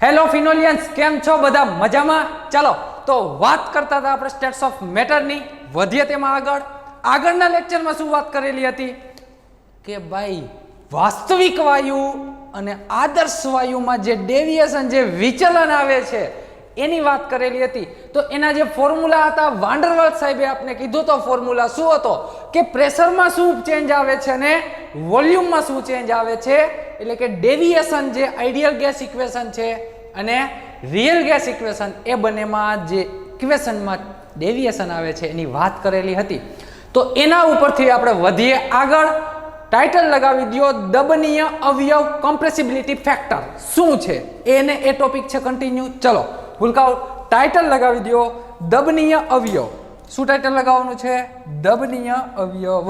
Hello ફિનોલિયન્સ, કેમ છો બધા? મજામાં? ચાલો તો વાત કરતા હતા આપણે સ્ટેટ્સ ઓફ મેટરની. વધીએ તેમાં આગળના લેક્ચરમાં શું વાત કરેલી હતી કે ભાઈ વાસ્તવિક વાયુ અને આદર્શ વાયુમાં જે ડેવિએશન, જે વિચલન આવે છે એની વાત કરેલી હતી. તો એના જે ફોર્મ્યુલા હતા, વાન્ડરવાલ્સ સાહેબે આપને કીધું તો ફોર્મ્યુલા શું હતો કે પ્રેશરમાં શું ચેન્જ આવે છે અને વોલ્યુમમાં શું ચેન્જ આવે છે. એટલે કે ડેવિએશન, જે આઈડિયલ ગેસ ઇક્વેશન છે અને રિયલ ગેસ ઇક્વેશન, એ બંનેમાં જે ઇક્વેશનમાં ડેવિએશન આવે છે એની વાત કરેલી હતી. તો એના ઉપરથી આપણે વધીએ આગળ. ટાઇટલ લગાવી દો, દબનીય અવયવ કમ્પ્રેસિબિલિટી ફેક્ટર શું છે એને, એ ટોપિક છે કન્ટિન્યુ. ચલો ભૂલકાઓ, ટાઇટલ લગાવી દો, દબનીય અવયવ. શું ટાઇટલ લગાવવાનું છે? દબનીય અવયવ.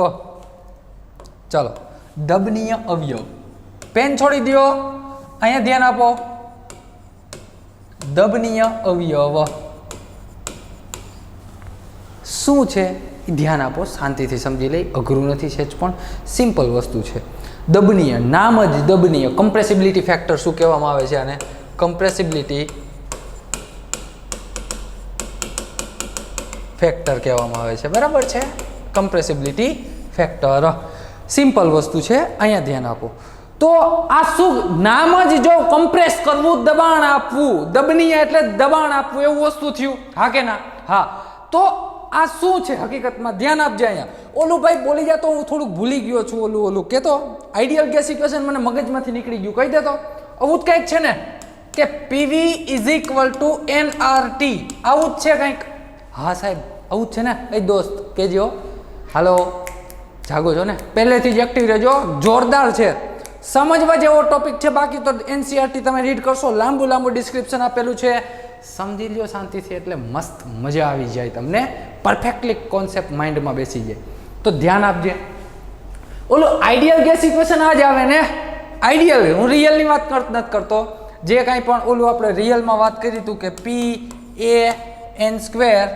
ચલો, દબનીય અવયવ. પેન છોડી દો, અહીંયા ધ્યાન આપો. દબનીય અવયવ શું છે એ ધ્યાન આપો, શાંતિથી સમજી લઈ. અઘરું નથી સેજ, પણ સિમ્પલ વસ્તુ છે. દબનીય, નામ જ દબનીય. કમ્પ્રેસિબિલિટી ફેક્ટર શું કહેવામાં આવે છે આને? કમ્પ્રેસિબિલિટી ફેક્ટર કહેવામાં આવે છે. બરાબર છે? કમ્પ્રેસિબિલિટી ફેક્ટર સિમ્પલ વસ્તુ છે, અહીંયા ધ્યાન આપો. તો આ શું, નામ જ જો કમ્પ્રેસ કરવું, દબાણ આપવું, દબનીય એટલે દબાણ આપવું, એવું વસ્તુ થયું. હા કે ના? હા. તો આ શું છે હકીકતમાં? ધ્યાન આપજે અહીંયા. ઓલું ભાઈ બોલી જતો, હું થોડુંક ભૂલી ગયો છું. ઓલું કેતો આઈડિયલ ગેસ ઇક્વેશન મને મગજમાંથી નીકળી ગયું. કહી દેતો. આવું જ કંઈક છે ને કે PV is equal to NRT. આવું જ છે કંઈક. હા સાહેબ, આવું જ છે ને? એ દોસ્ત કેજો. હાલો, જાગો છો ને? પહેલેથી જ એક્ટિવ રહેજો. જોરદાર છે, સમજવા જેવો ટોપિક છે. બાકી તો એનસીઆરટી તમે રીડ કરશો, લાંબુ ડિસ્ક્રિપ્શન આપેલું છે, સમજી લ્યો શાંતિથી, એટલે મસ્ત મજા આવી જાય તમને. પરફેક્ટલી કોન્સેપ્ટ માઇન્ડમાં બેસી જાય. તો ધ્યાન આપજે. ઓલું આઈડિયલ ગેસ ઇક્વેશન આ જ આવે ને? આઈડિયલ, હું રિયલની વાત નથી કરતો. જે કાંઈ પણ ઓલું આપણે રિયલમાં વાત કરી હતું કે P A N square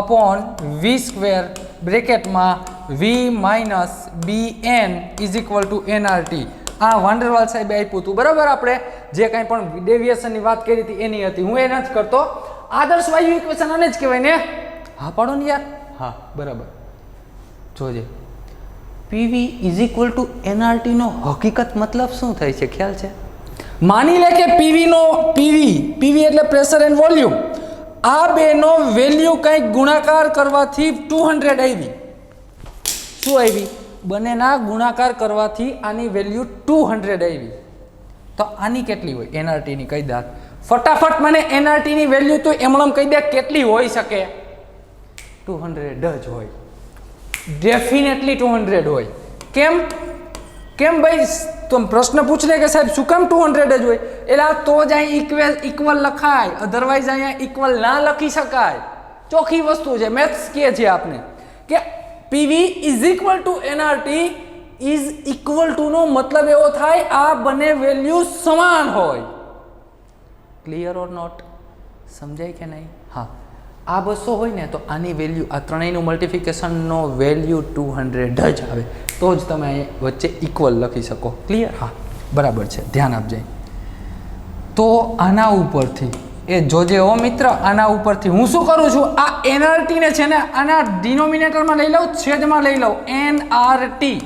upon V square બ્રેકેટમાં V minus B N is equal to NRT. આ વાન્ડરવાલ સાહેબે આપ્યું હતું. બરાબર? આપણે જે કાંઈ પણ ડેવિએશનની વાત કરી હતી એની હતી. હું એ નથી કરતો. આદર્શ વાયુ ઇક્વેશન આને જ કહેવાય ને? હા પાડો ને યાર. હા બરાબર. જોજે, PV is equal to NRT નો હકીકત મતલબ શું થાય છે ખ્યાલ છે? માની લે કે પીવી એટલે પ્રેશર એન્ડ વોલ્યુમ, આ બેનો વેલ્યુ કંઈક ગુણાકાર કરવાથી 200 આવી. શું આવી? બંનેના ગુણાકાર કરવાથી આની વેલ્યુ 200 આવી. તો આની કેટલી હોય એનઆરટી ની? કહી દે ફટાફટ મને. એનઆરટી ની વેલ્યુ તો એમણમ કહી દે કેટલી હોઈ શકે? 200 જ હોય. ડેફિનેટલી 200 હોય. કેમ ભાઈ? તો પ્રશ્ન પૂછ લે કે સાહેબ શું કામ 200 જ હોય? એટલે તો જ અહીં ઇક્વલ લખાય, અધરવાઇઝ અહીંયા ઇક્વલ ના લખી શકાય. ચોખ્ખી વસ્તુ છે, મેથ્સ કહે છે આપને કે PV is equal to NRT is equal to નો મતલબ એવો થાય આ બંને વેલ્યુ સમાન હોય. Clear or not? સમજાય કે નહીં? હા. આ 200 હોય ને તો આની વેલ્યુ, આ ત્રણેયનું મલ્ટિફિકેશનનો વેલ્યુ 200 જ આવે. તો જ તમે વચ્ચે ઇક્વલ લખી શકો. ક્લિયર? હા બરાબર છે, ધ્યાન આપજે. તો આના ઉપરથી એ જોજે હો મિત્ર, આના ઉપરથી હું શું કરું છું, આ એનઆરટી ને છે ને આના ડિનોમિનેટરમાં લઈ લઉં, છેદમાં લઈ લઉં. એનઆરટી,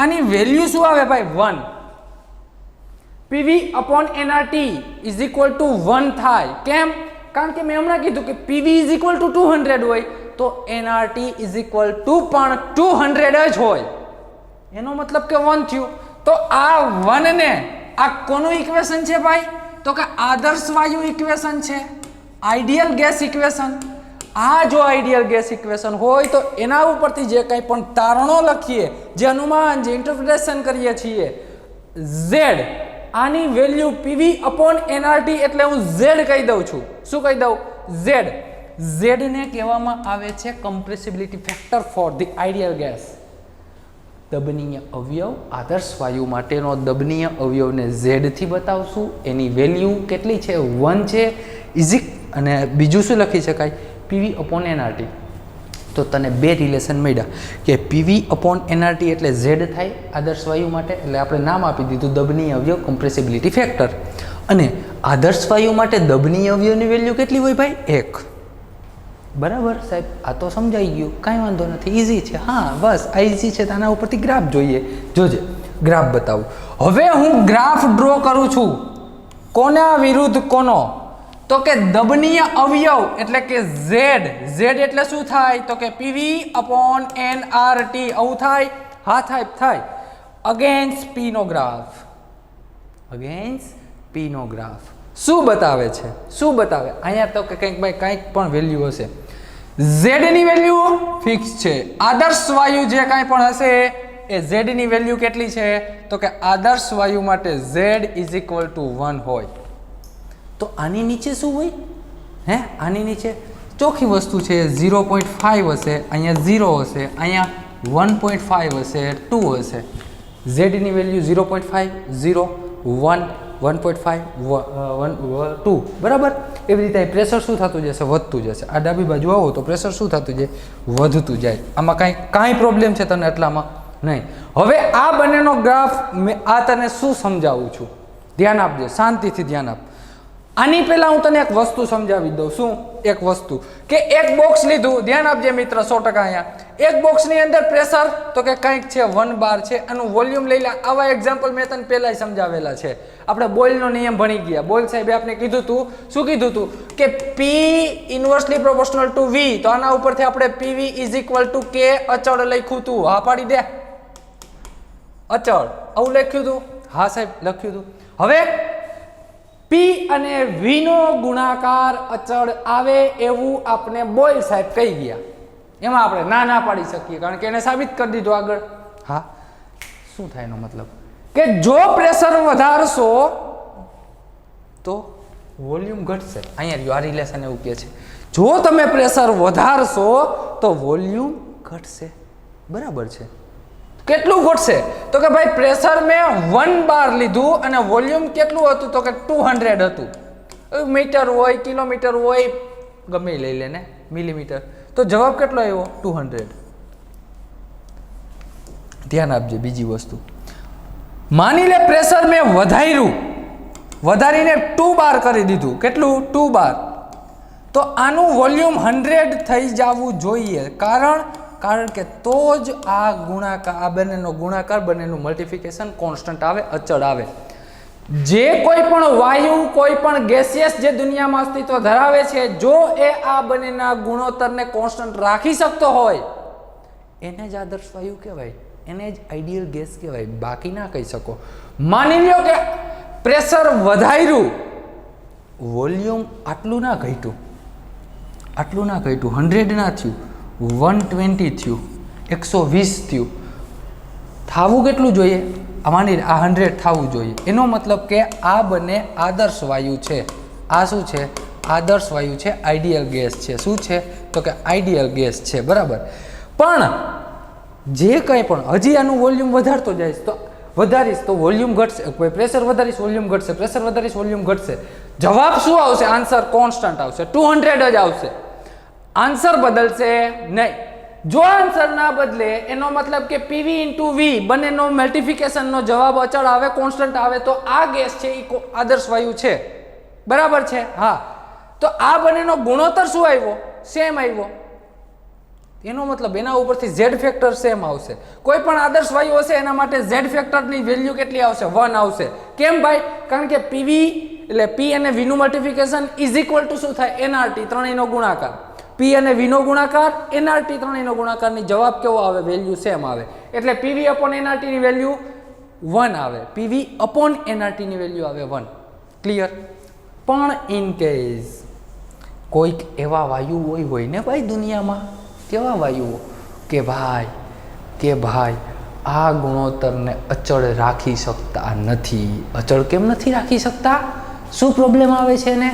આની વેલ્યુ શું આવે ભાઈ? 1. PV upon NRT is equal two 1 થાય. કેમ? કારણ કે મેં હમણાં કીધું કે પીવી ઇઝ ઇક્વલ ટુ 200 હોય તો એનઆરટી ઇઝ ઇક્વલ ટુ પણ 200 જ હોય. એનો મતલબ કે 1 થયું. તો આ 1 ને આ કોનું ઇક્વેશન છે ભાઈ? તો કે આદર્શ વાયુ ઇક્વેશન છે, આઈડિયલ ગેસ ઇક્વેશન. આ જો આઈડિયલ ગેસ ઇક્વેશન હોય તો એના ઉપરથી જે કંઈ પણ તારણો લખીએ, જે અનુમાન, જે ઇન્ટરપ્રિટેશન કરીએ છીએ, ઝેડ, આની વેલ્યુ પીવી અપોન એનઆરટી એટલે હું ઝેડ કહી દઉં છું. શું કહી દઉં? ઝેડ. ઝેડને કહેવામાં આવે છે compressibility factor for the ideal gas. દબનીય અવયવ, આદર્શ વાયુ માટેનો દબનીય અવયવને ઝેડ થી બતાવશું. એની વેલ્યુ કેટલી છે? 1 છે. ઇઝિક, અને બીજું શું લખી શકાય? PV upon NRT. તો તને બે રિલેશન મળ્યા કે પીવી અપોન એનઆરટી એટલે ઝેડ થાય આદર્શ વાયુ માટે, એટલે આપણે નામ આપી દીધું દબનીય અવયવ કમ્પ્રેસિબિલિટી ફેક્ટર. અને આદર્શ વાયુ માટે દબનીય અવયવની વેલ્યુ કેટલી હોય ભાઈ? 1. બરાબર સાહેબ, આ તો સમજાઈ ગયું, કાંઈ વાંધો નથી, ઇઝી છે. હા બસ આ ઇઝી છે, તો આના ઉપરથી ગ્રાફ જોઈએ. જોજે ગ્રાફ બતાવું. હવે હું ગ્રાફ ડ્રો કરું છું. કોના વિરુદ્ધ કોનો? તો કે દબનીય અવયવ એટલે કે ઝેડ. ઝેડ એટલે શું થાય? તો કે પીવી અપોન એનઆરટી. આવું થાય? હા થાય. અગેન્સ્ટ પી નો ગ્રાફ. અગેન્સ્ટ પી નો ગ્રાફ શું બતાવે છે? શું બતાવે? અહીંયા તો કે કંઈક ભાઈ કંઈક પણ વેલ્યુ હશે. ઝેડ ની વેલ્યુ ફિક્સ છે. આદર્શ વાયુ જે કાંઈ પણ હશે એ ઝેડ ની વેલ્યુ કેટલી છે? તો કે આદર્શ વાયુ માટે ઝેડ ઇઝ ઇક્વલ ટુ 1 હોય. તો આની નીચે શું હોય? હે, આની નીચે ચોખ્ખી વસ્તુ છે. 0.5 હશે, અહીંયા 0 હશે, અહીંયા 1.5 હશે, 2 હશે. ઝેડ ની વેલ્યુ 0.5, 0, 1, 1.5, 2. બરાબર. એવી રીતે પ્રેશર શું થતું જશે? વધતું જશે. આ ડાબી બાજુ આવો તો પ્રેશર શું થતું જાય? વધતું જાય. આમાં કાંઈ પ્રોબ્લેમ છે તને એટલામાં? નહીં. હવે આ બંનેનો ગ્રાફ આ તને શું સમજાવું છું, ધ્યાન આપજે, શાંતિથી ધ્યાન આપ. આની પહેલા હું તને એક વસ્તુ સમજાવી દઉં. શું? એક વસ્તુ કે એક બોક્સ લીધું, ધ્યાન આપજે મિત્ર, 100% અહીંયા એક બોક્સની અંદર પ્રેશર તો કે કંઈક છે 1 બાર છે, આનું વોલ્યુમ લઈ લે. આવા એક્ઝામ્પલ મેં તને પહેલાં સમજાવેલા છે. આપણે બોઇલનો નિયમ ભણી ગયા. બોઇલ સાહેબે આપણે કીધું હતું, શું કીધું હતું? કે પી ઇન્વર્સલી પ્રોપોર્શનલ ટુ વી. તો આના ઉપરથી આપણે પીવી ઇઝ ઇક્વલ ટુ કે અચળ લખ્યું હતું. હા પાડી દે, અચળ આવું લખ્યું હતું. હા સાહેબ લખ્યું હતું. હવે પી અને વી નો ગુણાકાર અચળ આવે એવું આપણે બોઇલ સાહેબ કહી ગયા. એમાં આપણે ના પાડી શકીએ, કારણ કે એને સાબિત કરી દીધું આગળ. હા, શું થાય એનો મતલબ? કે જો પ્રેશર વધારશો તો વોલ્યુમ ઘટશે. અહીંયા આ રિલેશન એવું કહે છે, જો તમે પ્રેશર વધારશો તો વોલ્યુમ ઘટશે. બરાબર છે. કેટલું ઘટશે? તો કે ભાઈ પ્રેશર મેં 1 બાર લીધું અને વોલ્યુમ કેટલું હતું? તો કે 200 હતું. મીટર હોય, કિલોમીટર હોય, ગમે લઈ લે ને, મિલીમીટર. તો જવાબ કેટલો આવ્યો? 200. ધ્યાન આપજે બીજી વસ્તુ. માની લે પ્રેશર મેં વધારીને 2 બાર કરી દીધું. કેટલું? 2 બાર. તો આનું વોલ્યુમ 100 થઈ જવું જોઈએ. કારણ કે તો જ આ ગુણાકાર, આ બંનેનો ગુણાકાર, બંનેનું મલ્ટિફિકેશન કોન્સ્ટન્ટ આવે, અચળ આવે. જે કોઈ પણ વાયુ, કોઈ પણ ગેસિયસ જે દુનિયામાં અસ્તિત્વ ધરાવે છે, જો એ આ બંનેના ગુણોત્તરને કોન્સ્ટન્ટ રાખી શકતો હોય એને જ આદર્શ વાયુ કહેવાય, એને જ આઈડિયલ ગેસ કહેવાય. બાકી ના કહી શકો. માની લો કે પ્રેશર વધાર્યું, વોલ્યુમ આટલું ના ઘટ્યું, 100 ના થયું, 120 થયું, 120 થયું. થવું કેટલું જોઈએ? માની આ 100 થવું જોઈએ. એનો મતલબ કે આ બંને આદર્શ વાયુ છે. આ શું છે? આદર્શ વાયુ છે, આઈડિયલ ગેસ છે. શું છે? તો કે આઈડિયલ ગેસ છે. બરાબર. પણ જે કંઈ પણ હજી આનું વોલ્યુમ વધારતો જઈશ તો વધારીશ તો વોલ્યુમ ઘટશે. પ્રેશર વધારીશ, વોલ્યુમ ઘટશે. પ્રેશર વધારીશ, વોલ્યુમ ઘટશે. જવાબ શું આવશે? આન્સર કોન્સ્ટન્ટ આવશે, 200 જ આવશે. આન્સર બદલશે નહીં. જો આન્સર ના બદલે એનો મતલબ કે પીવી ઇન્ટુ વી બંનેનો મલ્ટિફિકેશનનો જવાબ અચળ આવે, કોન્સ્ટન્ટ આવે, તો આ ગેસ છે એ આદર્શ વાયુ છે. બરાબર છે? હા. તો આ બંનેનો ગુણોત્તર શું આવ્યો? સેમ આવ્યો. એનો મતલબ એના ઉપરથી ઝેડ ફેક્ટર સેમ આવશે. કોઈ પણ આદર્શ વાયુ હશે એના માટે ઝેડ ફેક્ટરની વેલ્યુ કેટલી આવશે? 1 આવશે. કેમ ભાઈ? કારણ કે પીવી એટલે પી અને વી નું મલ્ટિફિકેશન ઇઝ ઇક્વલ ટુ શું થાય? એનઆરટી, ત્રણેયનો ગુણાકાર. પી અને વી નો ગુણાકાર, એનઆરટી, ત્રણેયનો ગુણાકારની જવાબ કેવો આવે? વેલ્યુ સેમ આવે. એટલે પીવી અપોન એનઆરટી ની વેલ્યુ 1 આવે. પીવી અપોન એનઆરટી ની વેલ્યુ આવે 1. ક્લિયર? પણ ઇન કેસ કોઈક એવા વાયુ હોય ને ભાઈ દુનિયામાં, કેવા વાયુઓ કે ભાઈ આ ગુણોત્તરને અચળ રાખી શકતા નથી. અચળ કેમ નથી રાખી શકતા? શું પ્રોબ્લેમ આવે છે એને?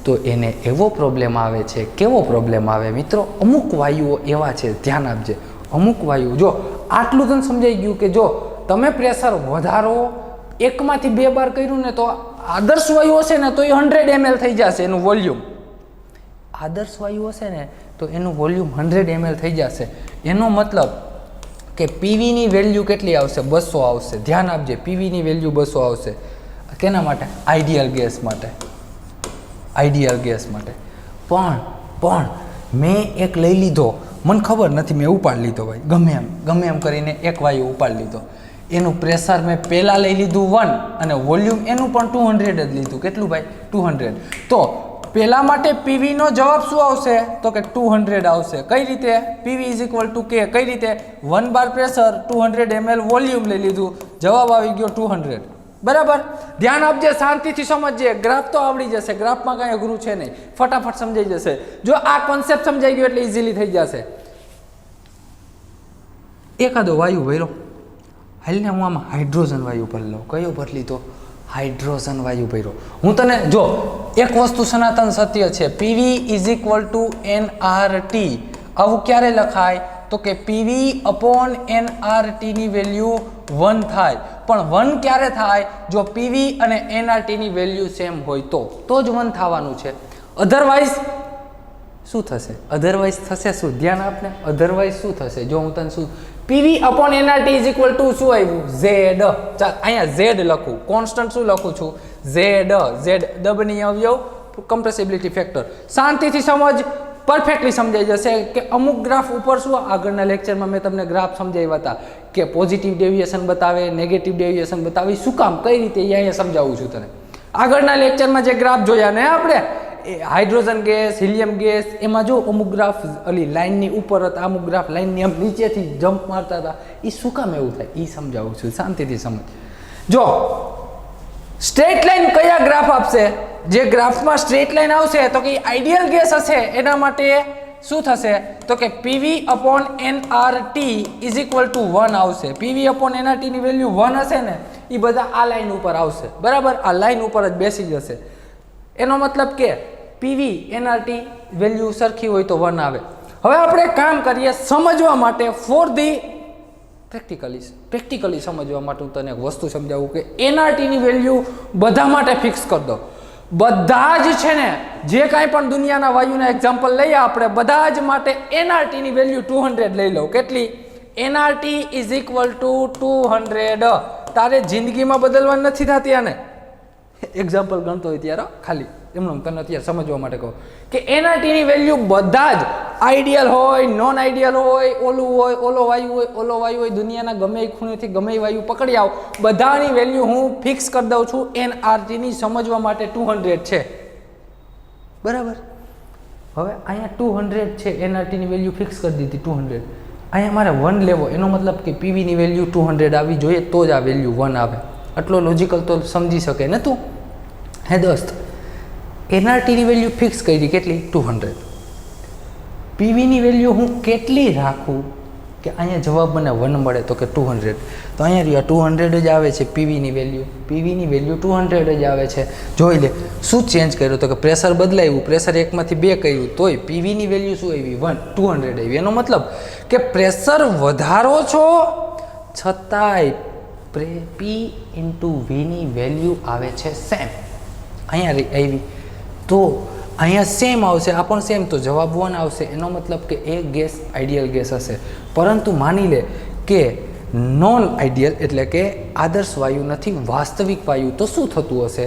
તો એને એવો પ્રોબ્લેમ આવે છે. કેવો પ્રોબ્લેમ આવે મિત્રો? અમુક વાયુઓ એવા છે, ધ્યાન આપજે. અમુક વાયુ, જો આટલું તને સમજાઈ ગયું કે જો તમે પ્રેશર વધારો, 1 માંથી 2 બાર કર્યું ને તો આદર્શ વાયુ હશે ને તો એ 100 ml થઈ જશે એનું વોલ્યુમ. આદર્શ વાયુ હશે ને તો એનું વોલ્યુમ 100 ml થઈ જશે. એનો મતલબ કે પીવીની વેલ્યુ કેટલી આવશે? 200 આવશે. ધ્યાન આપજે, પીવીની વેલ્યુ 200 આવશે. કેના માટે? આઈડિયલ ગેસ માટે. આઈડિયલ ગેસ માટે. પણ મેં એક લઈ લીધો, મને ખબર નથી, મેં ઉપાડી લીધો ભાઈ, ગમે એમ કરીને એક વાયુ ઉપાડી લીધો. એનું પ્રેશર મેં પહેલાં લઈ લીધું 1 અને વોલ્યુમ એનું પણ 200 જ લીધું. કેટલું ભાઈ? 200. તો પહેલા માટે પીવીનો જવાબ શું આવશે? તો કે 200 આવશે. કઈ રીતે? પીવી ઇઝ ઇક્વલ ટુ કે. કઈ રીતે? 1 બાર પ્રેશર, 200 ml વોલ્યુમ લઈ લીધું, જવાબ આવી ગયો 200. બરાબર? ધ્યાન આપજે, શાંતિથી સમજજે. ગ્રાફ તો આવડી જશે, ગ્રાફમાં કાંઈ અઘરું છે નહીં, ફટાફટ સમજાઈ જશે. જો આ કોન્સેપ્ટ સમજાઈ ગયો એટલે ઇઝીલી થઈ જશે. એકાદો વાયુ ભર્યો, હાલને હું આમાં હાઇડ્રોજન વાયુ ભરી લઉં. કયો ભરી લીધો? હાઇડ્રોજન વાયુ ભર્યો. હું તને જો એક વસ્તુ સનાતન સત્ય છે, PV is equal two NRT. આવું ક્યારે લખાય? તો કે પીવી અપોન NRT ની વેલ્યુ 1 થાય. પણ 1 ક્યારે થાય? જો પીવી અને NRT ની વેલ્યુ સેમ હોય તો જ 1 થવાનું છે. અધરવાઇઝ શું થશે? અધરવાઇઝ થશે શું? ધ્યાન આપને. અધરવાઇઝ શું થશે? જો હું તને શું, PV upon NRT is equal two શું આવ્યું? Z. ચાલ અહીંયા Z લખું, કોન્સ્ટન્ટ શું લખું છું? Z. દબની અવયવ, કમ્પ્રેસિબિલિટી ફેક્ટર. શાંતિથી સમજ, પરફેક્ટલી સમજાઈ જશે કે અમુક ગ્રાફ ઉપર શું, આગળના લેક્ચરમાં મેં તમને ગ્રાફ સમજાવ્યા હતા કે પોઝિટિવ ડેવિએશન બતાવે, નેગેટિવ ડેવિએશન બતાવે. શું કામ, કઈ રીતે, અહીંયા સમજાવું છું તને. આગળના લેક્ચરમાં જે ગ્રાફ જોયા ને આપણે, હાઇડ્રોજન ગેસ, હિલિયમ ગેસ, એમાં જો અમુક ગ્રાફ અલી લાઇનની ઉપર હતા, અમુક ગ્રાફ લાઇનની આમ નીચેથી જમ્પ મારતા હતા. એ શું કામ એવું થાય એ સમજાવું છું, શાંતિથી સમજ. જો સ્ટ્રેટ લાઇન કયા ગ્રાફ આપશે? જે ગ્રાફમાં સ્ટ્રેટ લાઇન આવશે તો કે આઈડિયલ ગેસ હશે, એના માટે શું થશે? તો કે PV upon NRT is equal two 1 આવશે. પીવી અપોન NRT ની વેલ્યુ 1 હશે ને, એ બધા આ લાઇન ઉપર આવશે. બરાબર? આ લાઇન ઉપર જ બેસી જશે. એનો મતલબ કે પીવી NRT વેલ્યુ સરખી હોય તો 1 આવે. હવે આપણે કામ કરીએ સમજવા માટે, ફોર ધી પ્રેક્ટિકલી સમજવા માટે હું તને એક વસ્તુ સમજાવું કે NRT ની વેલ્યુ બધા માટે ફિક્સ કરી દો. બધા જ છે ને, જે કાંઈ પણ દુનિયાના વાયુના એક્ઝામ્પલ લઈએ આપણે, બધા જ માટે NRT ની વેલ્યુ 200 લઈ લો. કેટલી? NRT is equal two 200. તારે જિંદગીમાં બદલવાની નથી થતી. આને એક્ઝામ્પલ ગણતો હોય ત્યારે ખાલી એમનો તને અત્યારે સમજવા માટે કહું કે NRT ની વેલ્યુ બધા જ આઈડિયલ હોય, નોન આઈડિયલ હોય, ઓલું હોય, ઓલો વાયુ હોય, દુનિયાના ગમે એ ખૂણેથી ગમે એ વાયુ પકડી આવ, બધાની વેલ્યુ હું ફિક્સ કરી દઉં છું. NRT ની સમજવા માટે 200 છે. બરાબર? હવે અહીંયા 200 છે, NRT ની વેલ્યુ ફિક્સ કરી દીધી 200. અહીંયા મારે 1 લેવો, એનો મતલબ કે પીવી ની વેલ્યુ 200 આવી જોઈએ તો જ આ વેલ્યુ 1 આવે. આટલો લોજિકલ તો સમજી શકે ને તું? હે દોસ્ત, NRT ની વેલ્યુ ફિક્સ કરી કેટલી? 200. પીવીની વેલ્યુ હું કેટલી રાખું કે અહીંયા જવાબ મને 1 મળે? તો કે 200. તો અહીંયા રહ્યું 200 જ આવે છે પીવીની વેલ્યુ 200 જ આવે છે. જોઈ લે શું ચેન્જ કર્યો તો કે પ્રેશર બદલાયું, પ્રેશર 1 માંથી 2 કર્યું તોય પીવીની વેલ્યુ શું આવી? 200 આવી. એનો મતલબ કે પ્રેશર વધારો છો છતાંય P ઇન્ટુ વીની વેલ્યુ આવે છે સેમ. અહીંયા આવી તો અહીંયા સેમ આવશે, આ પણ સેમ, તો જવાબ 1 આવશે. એનો મતલબ કે એ ગેસ આઈડિયલ ગેસ હશે. પરંતુ માની લે કે નોન આઈડિયલ એટલે કે આદર્શ વાયુ નથી, વાસ્તવિક વાયુ, તો શું થતું હશે?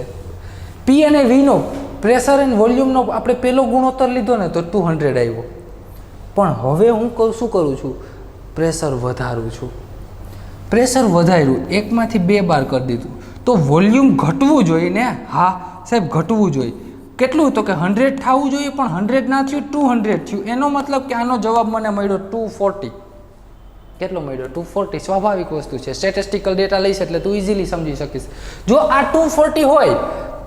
P અને Vનો પ્રેશર એન્ડ વોલ્યુમનો આપણે પહેલો ગુણોત્તર લીધો ને તો 200 આવ્યો. પણ હવે હું શું કરું છું? પ્રેશર વધારું છું. પ્રેશર વધાર્યું, 1 માંથી 2 બાર કરી દીધું, તો વોલ્યુમ ઘટવું જોઈએ ને? હા સાહેબ, ઘટવું જોઈએ. કેટલું? તો કે 100 થવું જોઈએ, પણ 100 ના થયું, 200 થયું. એનો મતલબ કે આનો જવાબ મને મળ્યો 240. કેટલો મળ્યો? 240. સ્વાભાવિક વસ્તુ છે, સ્ટેટિસ્ટિકલ ડેટા લઈશ એટલે તું ઇઝીલી સમજી શકીશ. જો આ 240 હોય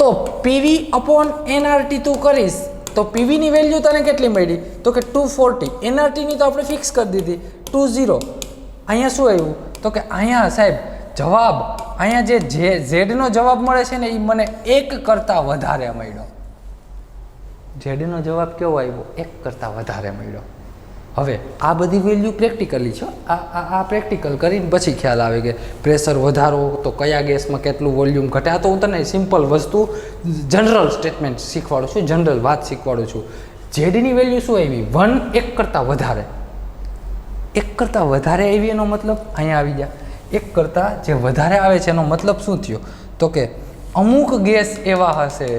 તો પીવી અપોન NRT તું કરીશ તો પીવીની વેલ્યુ તને કેટલી મળી? તો કે 240. NRTની તો આપણે ફિક્સ કરી દીધી 20. અહીંયા શું આવ્યું? તો કે અહીંયા સાહેબ જવાબ, અહીંયા જે ઝેડનો જવાબ મળે છે ને એ મને 1 કરતાં વધારે મળ્યો. ઝેડનો જવાબ કેવો આવ્યો? 1 કરતાં વધારે મળ્યો. હવે આ બધી વેલ્યુ પ્રેક્ટિકલી છે. આ પ્રેક્ટિકલ કરીને પછી ખ્યાલ આવે કે પ્રેશર વધારો તો કયા ગેસમાં કેટલું વોલ્યુમ ઘટે. આ તો હું તને સિમ્પલ વસ્તુ, જનરલ સ્ટેટમેન્ટ શીખવાડું છું, જનરલ વાત શીખવાડું છું. ઝેડની વેલ્યુ શું આવી? 1 1 કરતાં વધારે. 1 કરતાં વધારે આવી એનો મતલબ અહીંયા આવી ગયા. 1 કરતાં જે વધારે આવે છે એનો મતલબ શું થયો? તો કે અમુક ગેસ એવા હશે,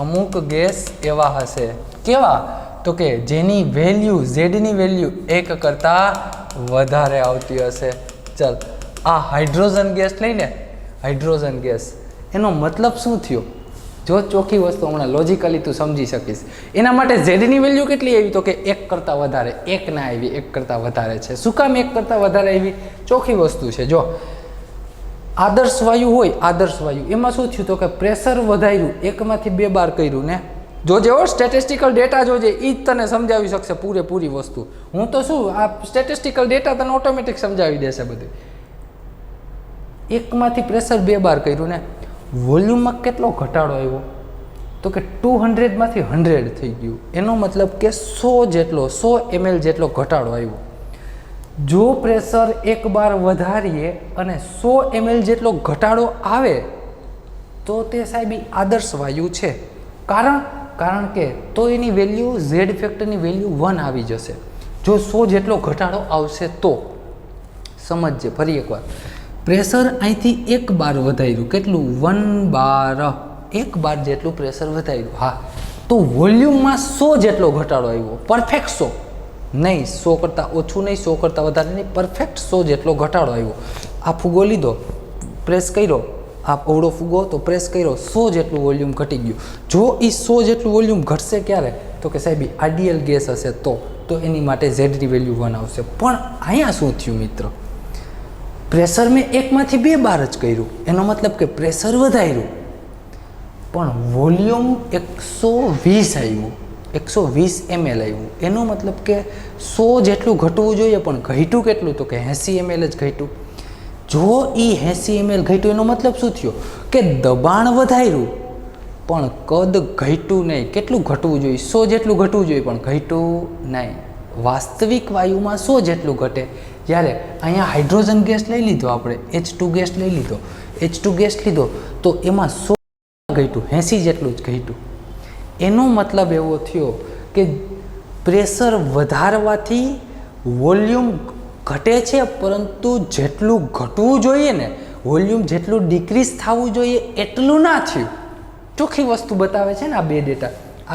અમુક ગેસ એવા હશે. કેવા? તો કે જેની વેલ્યુ, ઝેડની વેલ્યુ 1 કરતાં વધારે આવતી હશે. ચાલ, આ હાઇડ્રોજન ગેસ લઈને, હાઇડ્રોજન ગેસ, એનો મતલબ શું થયો? જો ચોખ્ખી વસ્તુ હમણાં લોજિકલી તું સમજી શકીશ. એના માટે ઝેડની વેલ્યુ કેટલી આવી? તો કે 1 કરતાં વધારે. 1 ના આવી, 1 કરતાં વધારે છે. શું કામ 1 કરતાં વધારે આવી? ચોખ્ખી વસ્તુ છે. જો આદર્શ વાયુ હોય, આદર્શ વાયુ, એમાં શું થયું? તો કે પ્રેશર વધાર્યું, 1 માંથી 2 બાર કર્યું ને. જોજે હો, સ્ટેટિસ્ટિકલ ડેટા જોજે, એ જ તને સમજાવી શકશે પૂરેપૂરી વસ્તુ. હું તો શું, આ સ્ટેટિસ્ટિકલ ડેટા તને ઓટોમેટિક સમજાવી દેશે બધું. 1 માંથી પ્રેશર 2 બાર કર્યું ને. વોલ્યુમમાં કેટલો ઘટાડો આવ્યો? તો કે 200 માંથી 100 થઈ ગયું. એનો મતલબ કે 100 જેટલો, 100 ml જેટલો ઘટાડો આવ્યો. જો પ્રેશર 1 બાર વધારીએ અને 100 ml જેટલો ઘટાડો આવે તો તે સાહેબ આદર્શ વાયુ છે. કારણ કે તો એની વેલ્યુ, ઝેડ ફેક્ટરની વેલ્યુ 1 આવી જશે. જો 100 જેટલો ઘટાડો આવશે તો. સમજજે ફરી એકવાર. પ્રેશર અહીંથી 1 બાર વધાર્યું. કેટલું? 1 બાર. 1 બાર જેટલું પ્રેશર વધાર્યું. હા, તો વોલ્યુમમાં 100 જેટલો ઘટાડો આવ્યો. પરફેક્ટ 100 નહીં, 100 કરતાં ઓછું નહીં, 100 કરતાં વધારે નહીં, પરફેક્ટ 100 જેટલો ઘટાડો આવ્યો. આ ફુગો લીધો, પ્રેસ કર્યો, આ અવળો ફુગો તો પ્રેસ કર્યો, 100 જેટલું વોલ્યુમ ઘટી ગયું. જો એ 100 જેટલું વોલ્યુમ ઘટશે ક્યારે? તો કે સાહેબ આઈડિયલ ગેસ હશે તો એની માટે ઝેડની વેલ્યુ 1 આવશે. પણ અહીંયા શું થયું મિત્રો? પ્રેશર મેં 1 માંથી 2 બાર જ કર્યું, એનો મતલબ કે પ્રેશર વધાર્યું, પણ વોલ્યુમ 120 આવ્યું, 120 ml આવ્યું. એનો મતલબ કે 100 જેટલું ઘટવું જોઈએ, પણ ઘટ્યું કેટલું? તો કે 80 ml જ ઘટ્યું. જો એ 80 ml ઘટ્યું એનો મતલબ શું થયો? કે દબાણ વધાર્યું પણ કદ ઘટ્યું નહીં. કેટલું ઘટવું જોઈએ? 100 જેટલું ઘટવું જોઈએ, પણ ઘટ્યું નહીં. વાસ્તવિક વાયુમાં 100 જેટલું ઘટે. જ્યારે અહીંયા હાઇડ્રોજન ગેસ લઈ લીધો, આપણે H2 ગેસ લઈ લીધો, H2 ગેસ લીધો તો એમાં 100 ઘટ્યું, 80 જેટલું જ ઘટ્યું. એનો મતલબ એવો થયો કે પ્રેશર વધારવાથી વોલ્યુમ ઘટે છે, પરંતુ જેટલું ઘટવું જોઈએ ને, વોલ્યુમ જેટલું ડિક્રીઝ થવું જોઈએ એટલું ના થયું. ચોખ્ખી વસ્તુ બતાવે છે ને આ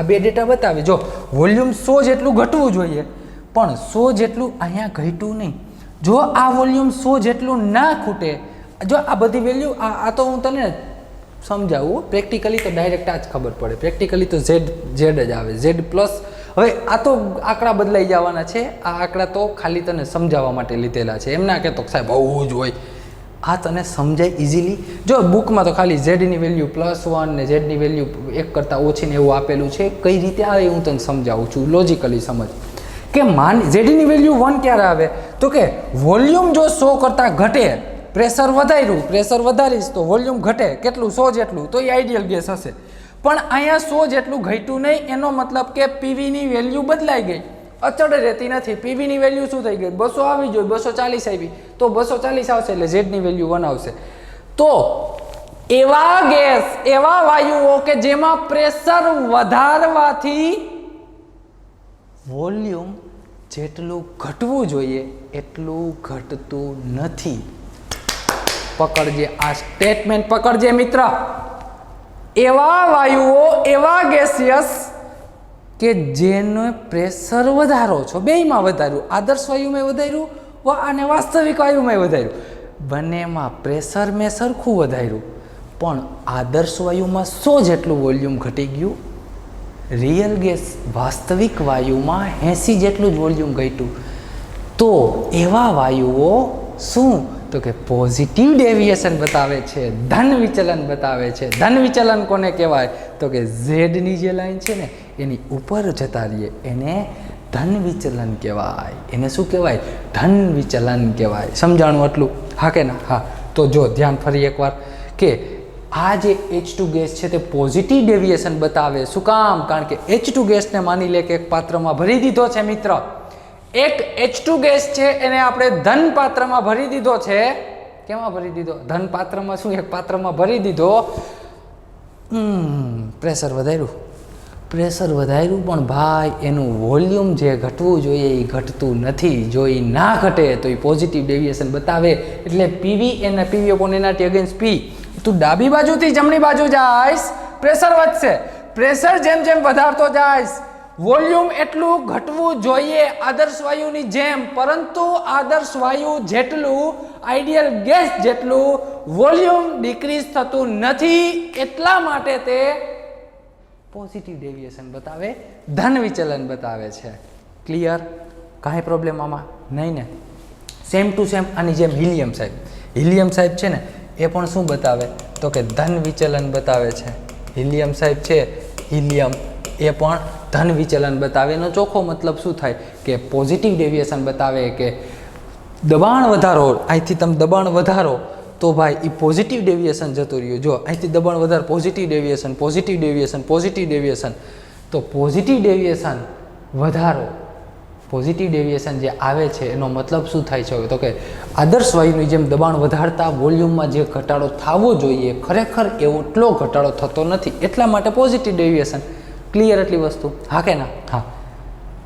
બે ડેટા બતાવે. જો વોલ્યુમ 100 જેટલું ઘટવું જોઈએ, પણ 100 જેટલું અહીંયા ઘટ્યું નહીં. જો આ વોલ્યુમ 100 જેટલું ના ખૂટે, જો આ બધી વેલ્યુ, આ તો હું તને સમજાવું પ્રેક્ટિકલી, તો ડાયરેક્ટ આ જ ખબર પડે. પ્રેક્ટિકલી તો ઝેડ જ આવે, ઝેડ પ્લસ. હવે આ તો આંકડા બદલાઈ જવાના છે. આ આંકડા તો ખાલી તને સમજાવવા માટે લીધેલા છે. એમ ના કહેતો સાહેબ આવું જ હોય. આ તને સમજાય ઇઝીલી. જો બુકમાં તો ખાલી ઝેડની વેલ્યુ +1 ને ઝેડની વેલ્યુ 1 કરતાં ઓછી ને એવું આપેલું છે. કઈ રીતે આવે હું તને સમજાવું છું, લોજિકલી સમજ. કે ઝેડની વેલ્યુ 1 ક્યારે આવે? તો કે વોલ્યુમ જો 100 કરતાં ઘટે, પ્રેશર વધાર્યું, પ્રેશર વધારીશ તો વોલ્યુમ ઘટે. કેટલું? 100 જેટલું. તો એ આઈડિયલ ગેસ હશે. પણ અહીંયા 100 જેટલું ઘટ્યું નહીં. એનો મતલબ કે પીવીની વેલ્યુ બદલાઈ ગઈ, અચળ રહેતી નથી. પીવીની વેલ્યુ શું થઈ ગઈ? 200 આવી જોઈએ, 240 આવી, તો 240 આવશે એટલે ઝેડની વેલ્યુ 1 આવશે. તો એવા ગેસ, એવા વાયુઓ કે જેમાં પ્રેશર વધારવાથી વોલ્યુમ જેટલું ઘટવું જોઈએ એટલું ઘટતું નથી. પકડજે આ સ્ટેટમેન્ટ, પકડજે મિત્ર. એવા વાયુઓ, એવા ગેસિયસ કે જેનો પ્રેશર વધારો છો, બેયમાં વધાર્યું, આદર્શ વાયુમાં વધાર્યું અને વાસ્તવિક વાયુમાં વધાર્યું. બંનેમાં પ્રેશર મેં સરખું વધાર્યું, પણ આદર્શ વાયુમાં 100 જેટલું વોલ્યુમ ઘટી ગયું. રિયલ ગેસ, વાસ્તવિક વાયુમાં 80 જેટલું જ વોલ્યુમ ઘટ્યું. તો એવા વાયુઓ શું? તો કે પોઝિટિવ ડેવિએશન બતાવે છે, ધન વિચલન બતાવે છે. ધન વિચલન કોને કહેવાય? તો કે ઝેડની જે લાઈન છે ને એની ઉપર જતા રહીએ એને ધન વિચલન કહેવાય. એને શું કહેવાય? ધન વિચલન કહેવાય. સમજાણું આટલું? હા કે ના? હા. તો જો ધ્યાન ફરી એકવાર કે આ જે H2 ગેસ છે તે પોઝિટિવ ડેવિએશન બતાવે. શું કામ? કારણ કે H2 ગેસને માની લે કે એક પાત્રમાં ભરી દીધો છે મિત્ર. એક H2 ગેસ છે એને આપણે ધન પાત્રમાં ભરી દીધો છે. કેમાં ભરી દીધો? ધન પાત્રમાં. શું? એક પાત્રમાં ભરી દીધો. પ્રેશર વધાર્યું, પ્રેશર વધાર્યું પણ ભાઈ એનું વોલ્યુમ જે ઘટવું જોઈએ એ ઘટતું નથી. જો એ ના ઘટે તો એ પોઝિટિવ ડેવિએશન બતાવે. એટલે પીવી એના પીવી અપોન એનઆરટી અગેન્સ્ટ પી. તું ડાબી બાજુથી જમણી બાજુ જાઈશ પ્રેશર વધશે. પ્રેશર જેમ જેમ વધારતો જાઈશ વોલ્યુમ એટલું ઘટવું જોઈએ આદર્શ વાયુની જેમ, પરંતુ આદર્શ વાયુ જેટલું આઈડિયલ ગેસ જેટલું વોલ્યુમ ડિક્રીઝ થતું નથી. એટલા માટે તે પોઝિટિવ ડેવિએશન બતાવે, ધન વિચલન બતાવે છે. ક્લિયર? કાંઈ પ્રોબ્લેમ આમાં નહીં ને? સેમ ટુ સેમ આની જેમ હિલિયમ સાહેબ. હિલિયમ સાહેબ છે ને એ પણ શું બતાવે તો કે ધન વિચલન બતાવે છે. હિલિયમ સાહેબ છે, હિલિયમ એ પણ ધન વિચલન બતાવે. એનો ચોખ્ખો મતલબ શું થાય કે પોઝિટિવ ડેવિએશન બતાવે કે દબાણ વધારો, અહીંથી તમે દબાણ વધારો તો ભાઈ એ પોઝિટિવ ડેવિએશન જતું રહ્યું. જો અહીંથી દબાણ વધારે positive deviation, positive deviation, positive deviation, તો પોઝિટિવ ડેવિએશન વધારો, પોઝિટિવ ડેવિએશન જે આવે છે એનો મતલબ શું થાય છે તો કે આદર્શ વાયુની જેમ દબાણ વધારતા વોલ્યુમમાં જે ઘટાડો થવો જોઈએ ખરેખર એટલો ઘટાડો થતો નથી. એટલા માટે પોઝિટિવ ડેવિએશન. ક્લિયર એટલી વસ્તુ? હા કે ના? હા.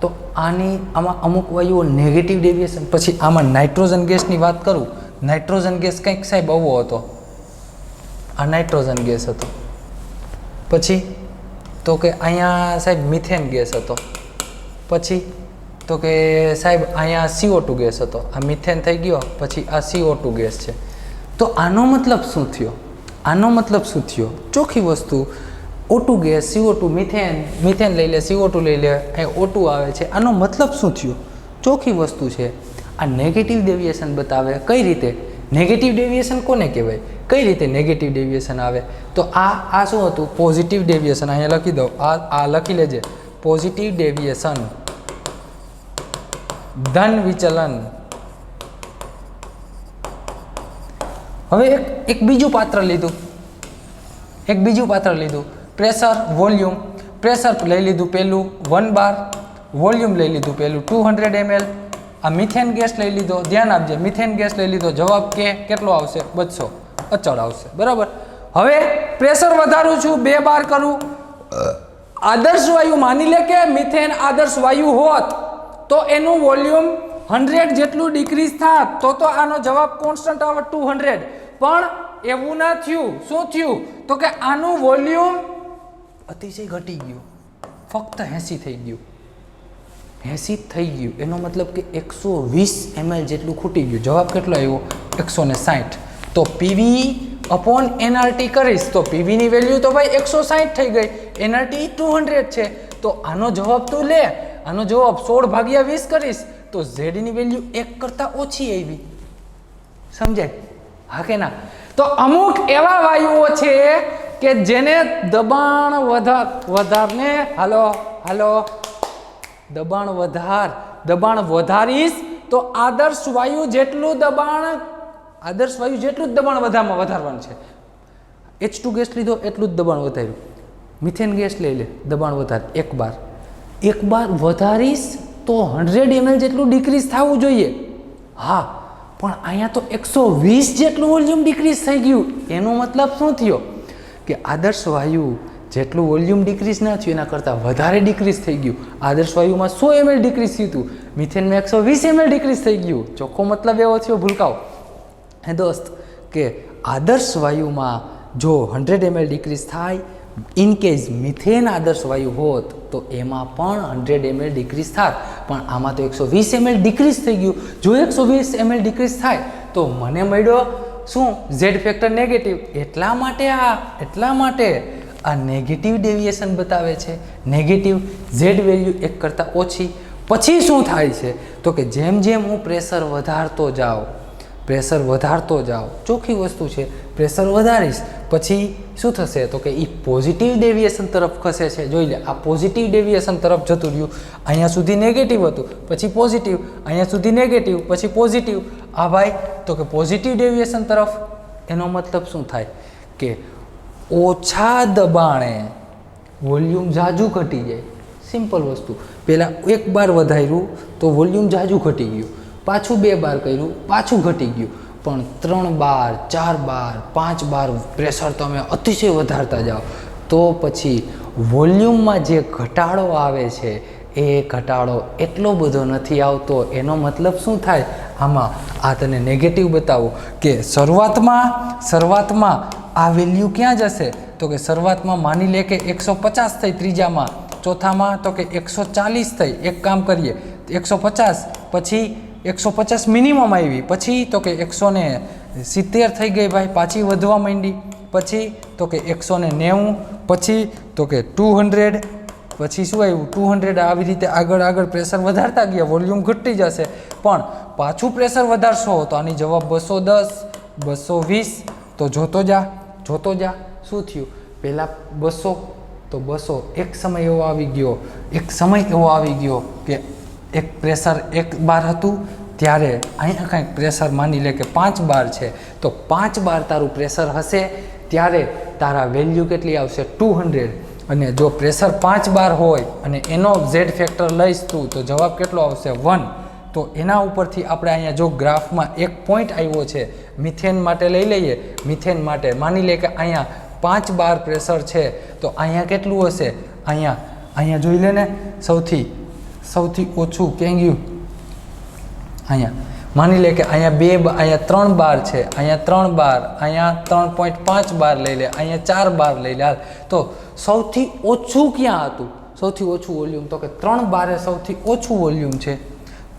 તો આમાં અમુક વાયુઓ નેગેટિવ ડેવિએશન. પછી આમાં નાઇટ્રોજન ગેસની વાત કરું. નાઇટ્રોજન ગેસ કંઈક સાહેબ આવો હતો. આ નાઇટ્રોજન ગેસ હતો. પછી તો કે અહીંયા સાહેબ મિથેન ગેસ હતો. પછી તો કે સાહેબ અહીંયા CO2 ગેસ હતો. આ મિથેન થઈ ગયો, પછી આ CO2 ગેસ છે. તો આનો મતલબ શું થયો? આનો મતલબ શું થયો? ચોખ્ખી વસ્તુ O2 ગેસ, CO2, મિથેન લઈ લે, CO2 લઈ લે, અહીં O2 આવે છે. આનો મતલબ શું થયો? ચોખ્ખી વસ્તુ છે. આ નેગેટિવ ડેવિએશન બતાવે. કઈ રીતે નેગેટિવ ડેવિએશન કોને કહેવાય? કઈ રીતે નેગેટિવ ડેવિએશન આવે? તો આ શું હતું? Positive deviation. અહીંયા લખી દો, આ લખી લેજે. પોઝિટિવ ડેવિએશન, ધન વિચલન. હવે એક બીજું પાત્ર લીધું. Pressure, volume. પ્રેશર લઈ લીધું પેલું 1 બાર, વોલ્યુમ લઈ લીધું પેલું 200 ml. આ મિથેન ગેસ લઈ લીધો. ધ્યાન આપજે, મિથેન ગેસ લઈ લીધો. જવાબ કેટલો આવશે? 200 અચળ આવશે. બરાબર. હવે પ્રેશર વધારું છું, 2 બાર કરું. આદર્શ વાયુ માની લે કે મિથેન આદર્શ વાયુ હોત તો એનું વોલ્યુમ 100 જેટલું ડિક્રીઝ થાત તો આનો જવાબ કોન્સ્ટન્ટ આવે 200. પણ એવું ના થયું. શું થયું તો કે આનું વોલ્યુમ અતિશય ઘટી ગયું, ફક્ત 80 થઈ ગયું. 80 થઈ ગયું એનો મતલબ કે 120 ml જેટલું ખૂટી ગયું. જવાબ કેટલો આવ્યો? 160. તો પીવી અપોન એનઆરટી કરીશ તો પીવીની વેલ્યુ તો ભાઈ 160 થઈ ગઈ, એનઆરટી 200 છે. તો આનો જવાબ તું લે, આનો જવાબ 16/20 કરીશ તો ઝેડની વેલ્યુ 1 કરતાં ઓછી આવી. સમજાય? હા કે ના? તો અમુક એવા વાયુઓ છે કે જેને દબાણ વધારને દબાણ વધારીશ તો આદર્શ વાયુ જેટલું દબાણ વધારવાનું છે. H2 ગેસ લીધો એટલું જ દબાણ વધાર્યું. મિથેન ગેસ લઈ લે, દબાણ વધાર 1 બાર વધારીશ તો 100 ml જેટલું ડિક્રીઝ થવું જોઈએ. હા, પણ અહીંયા તો 120 જેટલું વોલ્યુમ ડિક્રીઝ થઈ ગયું. એનો મતલબ શું થયો કે આદર્શ વાયુ જેટલું વોલ્યુમ ડિક્રીઝ ના થયું એના કરતાં વધારે ડિક્રીઝ થઈ ગયું. આદર્શ વાયુમાં 100 ml ડિક્રીઝ થયું હતું, મિથેનમાં 120 ml ડિક્રીઝ થઈ ગયું. ચોખ્ખો મતલબ એવો થયો ભૂલકાઓ હે દોસ્ત કે આદર્શ વાયુમાં જો 100 ml ડિક્રીઝ થાય, ઇન કેસ મિથેન આદર્શ વાયુ હોત તો એમાં પણ 100 ml ડિક્રીઝ થાત, પણ આમાં તો 120 ml ડિક્રીઝ થઈ ગયું. જો 120 ml ડિક્રીઝ થાય તો મને મળ્યો શું? Z factor negative. એટલા માટે આ નેગેટિવ ડેવિએશન બતાવે છે. નેગેટિવ ઝેડ વેલ્યુ 1 કરતાં ઓછી. પછી શું થાય છે તો કે જેમ હું પ્રેશર વધારતો જાઉં, ચોખ્ખી વસ્તુ છે, પ્રેશર વધારીશ પછી શું થશે તો કે એ પોઝિટિવ ડેવિએશન તરફ ખસે છે. જોઈ લે, આ પોઝિટિવ ડેવિએશન તરફ જતું રહ્યું. અહીંયા સુધી નેગેટિવ હતું, પછી પોઝિટિવ, અહીંયા સુધી નેગેટિવ, પછી પોઝિટિવ. આ ભાઈ તો કે પોઝિટિવ ડેવિએશન તરફ. એનો મતલબ શું થાય કે ઓછા દબાણે વોલ્યુમ ઝાઝું ઘટી જાય. સિમ્પલ વસ્તુ. પહેલાં 1 બાર વધાર્યું તો વોલ્યુમ ઝાઝું ઘટી ગયું, પાછું 2 બાર કર્યું પાછું ઘટી ગયું. પણ 3 બાર, 4 બાર, 5 બાર પ્રેશર તમે અતિશય વધારતા જાઓ તો પછી વોલ્યુમમાં જે ઘટાડો આવે છે એ ઘટાડો એટલો બધો નથી આવતો. એનો મતલબ શું થાય આમાં? આ તને નેગેટિવ બતાવો કે શરૂઆતમાં આ વેલ્યુ ક્યાં જશે? તો કે શરૂઆતમાં માની લે કે 150 થઈ, ત્રીજામાં, ચોથામાં તો કે 140 થઈ. એક કામ કરીએ, 150 પછી 150 મિનિમમ આવી, પછી તો કે 170 થઈ ગઈ ભાઈ, પાછી વધવા માંડી, પછી તો કે 190, પછી તો કે 200, પછી શું આવ્યું 200. આવી રીતે આગળ પ્રેશર વધારતા ગયા, વોલ્યુમ ઘટી જશે. પણ પાછું પ્રેશર વધારશો તો આની જવાબ 210, 220. તો જોતો જા. શું થયું? પહેલાં 200 તો 200 એક સમય એવો આવી ગયો કે એક પ્રેશર 1 બાર હતું, ત્યારે અહીંયા કંઈક પ્રેશર માની લે કે 5 બાર છે, તો 5 બાર તારું પ્રેશર હશે ત્યારે તારા વેલ્યુ કેટલી આવશે? 200. અને જો પ્રેશર 5 બાર હોય અને એનો ઝેડ ફેક્ટર લઈશ તું તો જવાબ કેટલો આવશે? 1. તો એના ઉપરથી આપણે અહીંયા જો ગ્રાફમાં એક પોઈન્ટ આવ્યો છે, મિથેન માટે લઈ લઈએ. મિથેન માટે માની લે કે અહીંયા 5 બાર પ્રેશર છે, તો અહીંયા કેટલું હશે? અહીંયા જોઈ લે ને, સૌથી ઓછું ક્યાં ગયું? અહીંયા માની લે કે અહીંયા 3 બાર છે, અહીંયા 3 બાર, અહીંયા 3.5 બાર લઈ લે, અહીંયા 4 બાર લઈ લે. તો સૌથી ઓછું ક્યાં હતું? સૌથી ઓછું વોલ્યુમ તો કે 3 બારે સૌથી ઓછું વોલ્યુમ છે.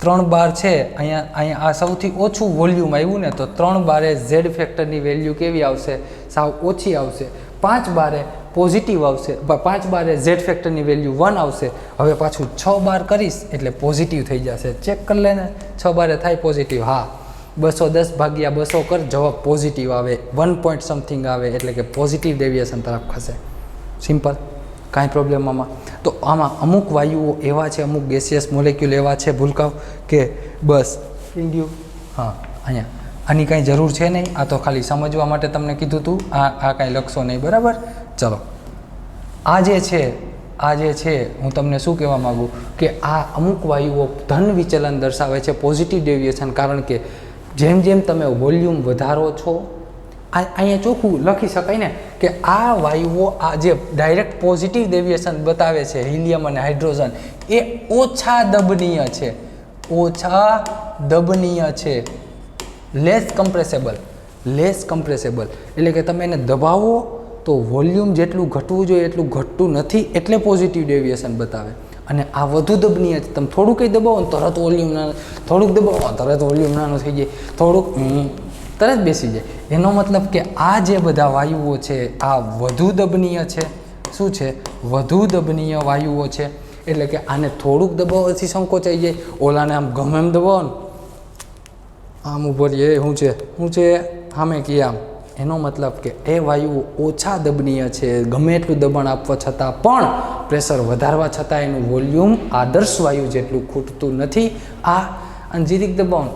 3 બાર છે, અહીંયા આ સૌથી ઓછું વોલ્યુમ આવ્યું ને, તો 3 બારે ઝેડ ફેક્ટરની વેલ્યુ કેવી આવશે? સાવ ઓછી આવશે. 5 બારે પોઝિટિવ આવશે, 5 બારે ઝેડ ફેક્ટરની વેલ્યુ 1 આવશે. હવે પાછું 6 બાર કરીશ એટલે પોઝિટિવ થઈ જશે. ચેક કરી લે ને, 6 બારે થાય પોઝિટિવ. હા, 210 ભાગ્યા 200 કર, જવાબ પોઝિટિવ આવે, 1 પોઈન્ટ સમથિંગ આવે, એટલે કે પોઝિટિવ ડેવિએશન તરફ ખસે. સિમ્પલ, કાંઈ પ્રોબ્લેમ આમાં? તો આમાં અમુક વાયુઓ એવા છે, અમુક ગેસિયસ મોલેક્યુલ એવા છે ભૂલકાઓ કે બસ ઇન્ડ્યુ. હા, અહીંયા આની કાંઈ જરૂર છે નહીં, આ તો ખાલી સમજવા માટે તમને કીધું હતું. આ કાંઈ લખશો નહીં, બરાબર? ચલો, આ જે છે હું તમને શું કહેવા માગું કે આ અમુક વાયુઓ ધન વિચલન દર્શાવે છે, પોઝિટિવ ડેવિએશન. કારણ કે જેમ તમે વોલ્યુમ વધારો છો, અહીંયા ચોખ્ખું લખી શકાય ને કે આ વાયુઓ આ જે ડાયરેક્ટ પોઝિટિવ ડેવિએશન બતાવે છે, હિલિયમ અને હાઇડ્રોજન, એ ઓછા દબનીય છે, લેસ કમ્પ્રેસેબલ. એટલે કે તમે એને દબાવો તો વોલ્યુમ જેટલું ઘટવું જોઈએ એટલું ઘટતું નથી, એટલે પોઝિટિવ ડેવિએશન બતાવે. અને આ વધુ દબનીય છે. તમે થોડું કંઈ દબાવો ને તરત વોલ્યુમ નાનું, થોડુંક દબાવો તરત વોલ્યુમ નાનું થઈ જાય, થોડુંક તરત બેસી જાય. એનો મતલબ કે આ જે બધા વાયુઓ છે આ વધુ દબનીય છે. શું છે? વધુ દબનીય વાયુઓ છે. એટલે કે આને થોડુંક દબાવવાથી સંકોચાઈ જાય, ઓલાને આમ ગમે એમ દબાવો ને આમ ઉભો રહીએ, શું છે સામે કે આમ. એનો મતલબ કે એ વાયુઓ ઓછા દબનીય છે, ગમે એટલું દબાણ આપવા છતાં પણ, પ્રેશર વધારવા છતાં એનું વોલ્યુમ આદર્શ વાયુ જેટલું ખૂટતું નથી. આ અને જીરીક દબાણ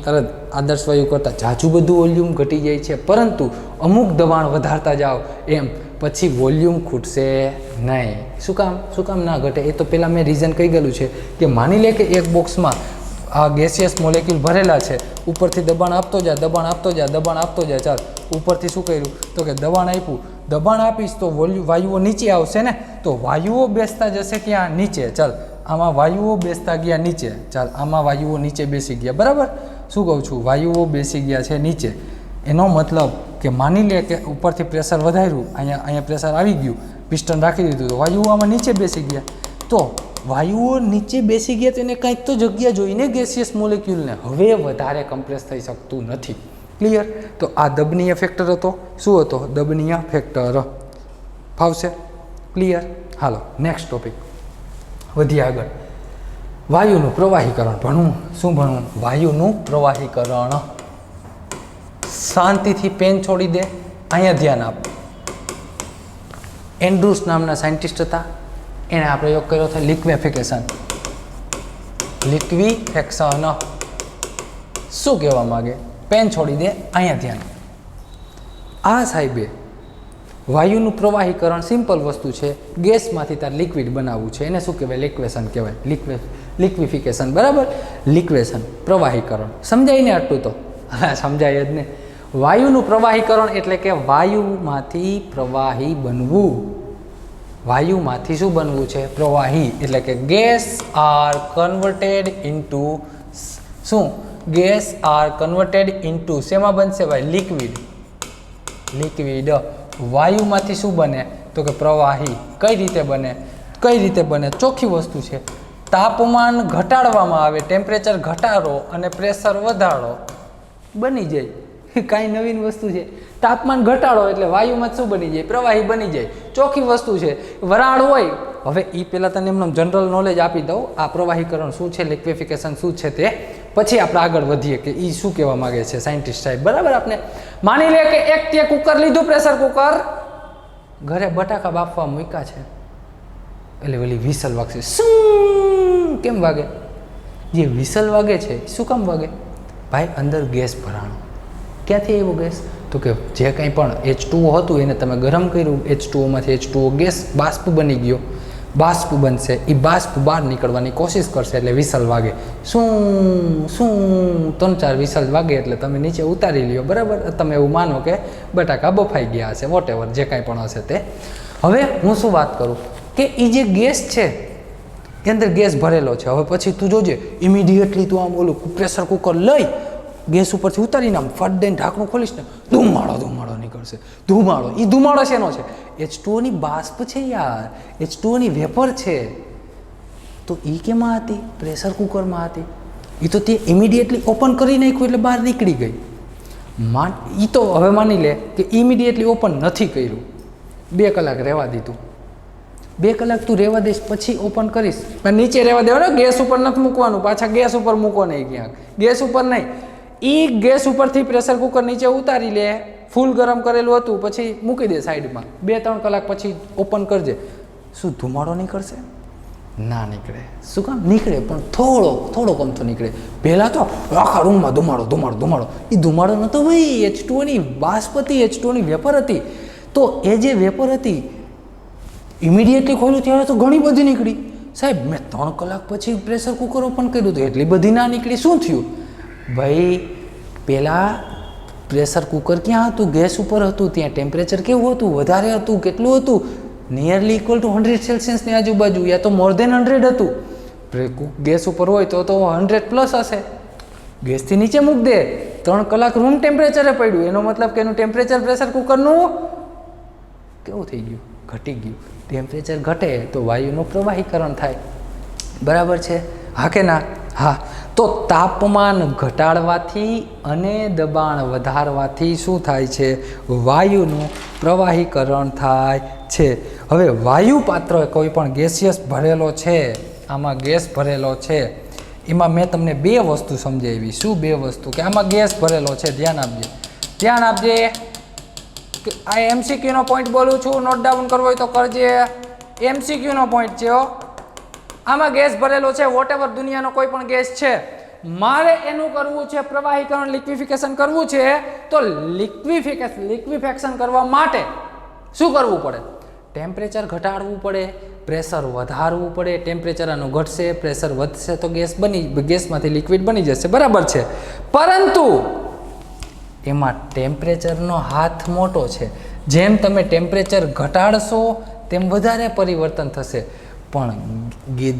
તરત આદર્શ વાયુ કરતાં ઝાઝું બધું વોલ્યુમ ઘટી જાય છે. પરંતુ અમુક દબાણ વધારતા જાઓ એમ પછી વોલ્યુમ ખૂટશે નહીં. શું કામ ના ઘટે? એ તો પહેલાં મેં રીઝન કહી ગયેલું છે કે માની લે કે એક બોક્સમાં આ ગેસિયસ મોલેક્યુલ ભરેલા છે, ઉપરથી દબાણ આપતો જા, ચાલ ઉપરથી શું કર્યું તો કે દબાણ આપીશ તો વાયુઓ નીચે આવશે ને, તો વાયુઓ બેસતા જશે ક્યાં? નીચે. ચાલ આમાં વાયુઓ બેસતા ગયા નીચે, ચાલ આમાં વાયુઓ નીચે બેસી ગયા, બરાબર? શું કહું છું? વાયુઓ બેસી ગયા છે નીચે. એનો મતલબ કે માની લે કે ઉપરથી પ્રેશર વધાર્યું, અહીંયા પ્રેશર આવી ગયું, પિસ્ટન રાખી દીધું, તો વાયુઓ આમાં નીચે બેસી ગયા. તો વાયુઓ નીચે બેસી ગયા તો એને કંઈક તો જગ્યા જોઈને ગેસિયસ મોલેક્યુલને હવે વધારે કમ્પ્રેસ થઈ શકતું નથી. ક્લિયર? તો આ દબનીય ફેક્ટર હતો. શું હતો? દબનીય ફેક્ટર. ફાવશે? ક્લિયર? હાલો નેક્સ્ટ ટોપિક વધીએ આગળ. વાયુનું પ્રવાહીકરણ ભણવું. શું ભણવું? વાયુનું પ્રવાહીકરણ. શાંતિથી પેન છોડી દે, અહીંયા ધ્યાન આપ. એન્ડ્રુસ નામના સાયન્ટિસ્ટ હતા, એણે આ પ્રયોગ કર્યો છે લિક્વેફિકેશન. શું કહેવા માગે? પેન છોડી દે, અહીંયા ધ્યાન. આ સાહેબે વાયુનું પ્રવાહીકરણ સિમ્પલ વસ્તુ છે, ગેસમાંથી તાર લિક્વિડ બનાવવું છે, એને શું કહેવાય? લિક્વેશન કહેવાય. લિક્વિફિકેશન, બરાબર? લિક્વેશન, પ્રવાહીકરણ. સમજાય ને આટલું? તો હા, સમજાય જ ને. વાયુનું પ્રવાહીકરણ એટલે કે વાયુમાંથી પ્રવાહી બનવું. વાયુમાંથી શું બનવું છે? પ્રવાહી. એટલે કે ગેસ આર કન્વર્ટેડ ઇન્ટુ શું? ગેસ આર કન્વર્ટેડ ઇન્ટુ શેમાં બનશે ભાઈ? લિક્વિડ. લિક્વિડ. વાયુમાંથી શું બને? તો કે પ્રવાહી. કઈ રીતે બને? કઈ રીતે બને? ચોખ્ખી વસ્તુ છે. તાપમાન ઘટાડવામાં આવે, ટેમ્પરેચર ઘટાડો અને પ્રેશર વધારો, બની જાય. કાંઈ નવીન વસ્તુ છે? તાપમાન ઘટાડો એટલે વાયુમાં શું બની જાય? પ્રવાહી બની જાય. ચોખ્ખી વસ્તુ છે. વરાળ હોય, હવે એ પહેલાં તને એમનો જનરલ નોલેજ આપી દઉં, આ પ્રવાહીકરણ શું છે, લિક્વિફિકેશન શું છે તે, પછી આપણે આગળ વધીએ કે એ શું કહેવા માગે છે સાયન્ટિસ્ટ સાહેબ. બરાબર? આપણે માની લે કે એક તે કુકર લીધું, પ્રેશર કુકર, ઘરે બટાકા બાફવા મૂક્યા છે, એટલે ઓલી વિસલ વાગશે. શું કેમ વાગે? જે વિસલ વાગે છે શું કામ વાગે? ભાઈ અંદર ગેસ ભરાણો. ક્યાંથી આવ્યો ગેસ? તો કે જે કંઈ પણ H2O હતું એને તમે ગરમ કર્યું, H2Oમાંથી H2O ગેસ બાષ્પ બની ગયો, બાષ્પ બનશે, એ બાષ્પ બહાર નીકળવાની કોશિશ કરશે એટલે વિસલ વાગે. શું શું 3-4 વિસલ વાગે એટલે તમે નીચે ઉતારી લ્યો. બરાબર? તમે એવું માનો કે બટાકા બફાઈ ગયા હશે, વોટેવર જે કાંઈ પણ હશે તે. હવે હું શું વાત કરું કે એ જે ગેસ છે એ અંદર ગેસ ભરેલો છે. હવે પછી તું જોજે, ઇમિડિયેટલી તું આમ ઓલું પ્રેશર કુકર લઈ ગેસ ઉપરથી ઉતારીને આમ ફટ દઈને ઢાંકણું ખોલીશ ને, ધુમાડો નીકળશે. ધુમાડો, એ ધુમાડો શેનો છે? H2Oની બાષ્પ છે યાર, H2Oની વેપર છે. તો એ કેમાં હતી? પ્રેશર કુકરમાં હતી. એ તો તે ઇમિડિયેટલી ઓપન કરી નાખ્યું એટલે બહાર નીકળી ગઈ. એ તો હવે માની લે કે ઇમિડિયેટલી ઓપન નથી કર્યું, 2 કલાક રહેવા દીધું. 2 કલાક તું રહેવા દઈશ, પછી ઓપન કરીશ. નીચે રહેવા દેવાનો, ગેસ ઉપર નથી મૂકવાનું. પાછા ગેસ ઉપર મૂકો નહીં ક્યાંક, ગેસ ઉપર નહીં. એ ગેસ ઉપરથી પ્રેશર કુકર નીચે ઉતારી લે, ફૂલ ગરમ કરેલું હતું, પછી મૂકી દે સાઈડમાં. 2-3 કલાક પછી ઓપન કરજે. શું ધુમાડો નીકળશે? ના નીકળે. શું કામ? નીકળે પણ થોડો કમતો નીકળે. પહેલાં તો આખા રૂમમાં ધુમાડો. એ ધુમાડો નહોતો ભાઈ, H2Oની બાષ્પ હતી, H2Oની વેપર હતી. તો એ જે વેપર હતી ઇમિડિયેટલી ખોલ્યું ત્યારે તો ઘણી બધી નીકળી. સાહેબ મેં 3 કલાક પછી પ્રેશર કુકર ઓપન કર્યું તો એટલી બધી ના નીકળી. શું થયું ભાઈ? પહેલાં પ્રેશર કુકર ક્યાં હતું? ગેસ ઉપર હતું. ત્યાં ટેમ્પરેચર કેવું હતું? વધારે હતું. કેટલું હતું? નિયરલી ઇક્વલ ટુ 100 સેલ્સિયસની આજુબાજુ, યા તો મોર દેન 100 હતું. ગેસ ઉપર હોય તો 100+ હશે. ગેસથી નીચે મૂક દે, 3 કલાક રૂમ ટેમ્પરેચરે પડ્યું, એનો મતલબ કે એનું ટેમ્પરેચર પ્રેશર કુકરનું કેવું થઈ ગયું? ઘટી ગયું. ટેમ્પરેચર ઘટે તો વાયુનું પ્રવાહીકરણ થાય. બરાબર છે? હા કે ના? હા. તો તાપમાન ઘટાડવાથી અને દબાણ વધારવાથી શું થાય છે? વાયુનું પ્રવાહીકરણ થાય છે. હવે વાયુ પાત્ર કોઈ પણ ગેસિયસ ભરેલો છે, આમાં ગેસ ભરેલો છે, એમાં મેં તમને 2 વસ્તુ સમજાવી. શું 2 વસ્તુ? કે આમાં ગેસ ભરેલો છે, ધ્યાન આપજે. આ MCQ નો પોઈન્ટ બોલું છું, નોટ ડાઉન કરવો હોય તો કરજે. MCQ નો પોઈન્ટ છે. આમાં ગેસ ભરેલો છે, વોટેવર દુનિયાનો કોઈ પણ ગેસ છે, મારે એનું કરવું છે પ્રવાહીકરણ, લિક્વિફિકેશન કરવું છે. તો લિક્વિફિકેશન કરવા માટે શું કરવું પડે? ટેમ્પરેચર ઘટાડવું પડે, પ્રેશર વધારવું પડે. ટેમ્પરેચર આનું ઘટશે, પ્રેશર વધશે તો ગેસમાંથી લિક્વિડ બની જશે. બરાબર છે? પરંતુ એમાં ટેમ્પરેચરનો હાથ મોટો છે. જેમ તમે ટેમ્પરેચર ઘટાડશો તેમ વધારે પરિવર્તન થશે, પણ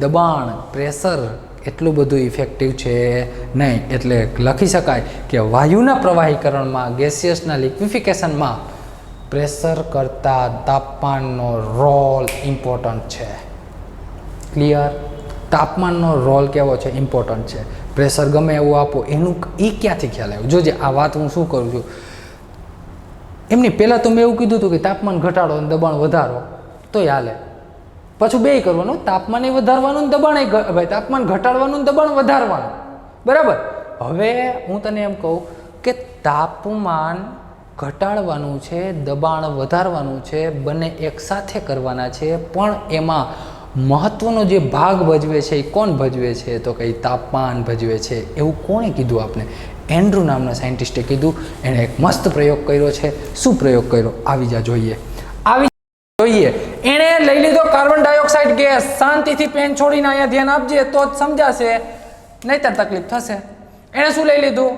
દબાણ, પ્રેશર એટલું બધું ઇફેક્ટિવ છે નહીં. એટલે લખી શકાય કે વાયુના પ્રવાહીકરણમાં, ગેસિયસના લિક્વિફિકેશનમાં પ્રેશર કરતાં તાપમાનનો રોલ ઇમ્પોર્ટન્ટ છે. ક્લિયર? તાપમાનનો રોલ કેવો છે? ઇમ્પોર્ટન્ટ છે. પ્રેશર ગમે એવું આપો, એનું એ ક્યાંથી ખ્યાલ આવ્યો? જોજે આ વાત હું શું કરું છું. એમની પહેલાં તો મેં એવું કીધું હતું કે તાપમાન ઘટાડો અને દબાણ વધારો તોય હાલે. પાછું 2 કરવાનું, તાપમાન વધારવાનું ને દબાણ ભાઈ તાપમાન ઘટાડવાનું ને દબાણ વધારવાનું. બરાબર? હવે હું તને એમ કહું કે તાપમાન ઘટાડવાનું છે, દબાણ વધારવાનું છે, બંને એકસાથે કરવાના છે, પણ એમાં મહત્વનો જે ભાગ ભજવે છે એ કોણ ભજવે છે? તો કંઈ તાપમાન ભજવે છે. એવું કોણે કીધું આપને? એન્ડ્રુ નામના સાયન્ટિસ્ટે કીધું. એણે એક મસ્ત પ્રયોગ કર્યો છે. શું પ્રયોગ કર્યો? આવી જા જોઈએ. એણે લઈ લીધો કાર્બન ડાયોક્સાઇડ ગેસ. શાંતિથી પેન છોડીને અહીંયા ધ્યાન આપજે તો જ સમજાશે, નહીતર તકલીફ થશે. એણે શું લઈ લીધું?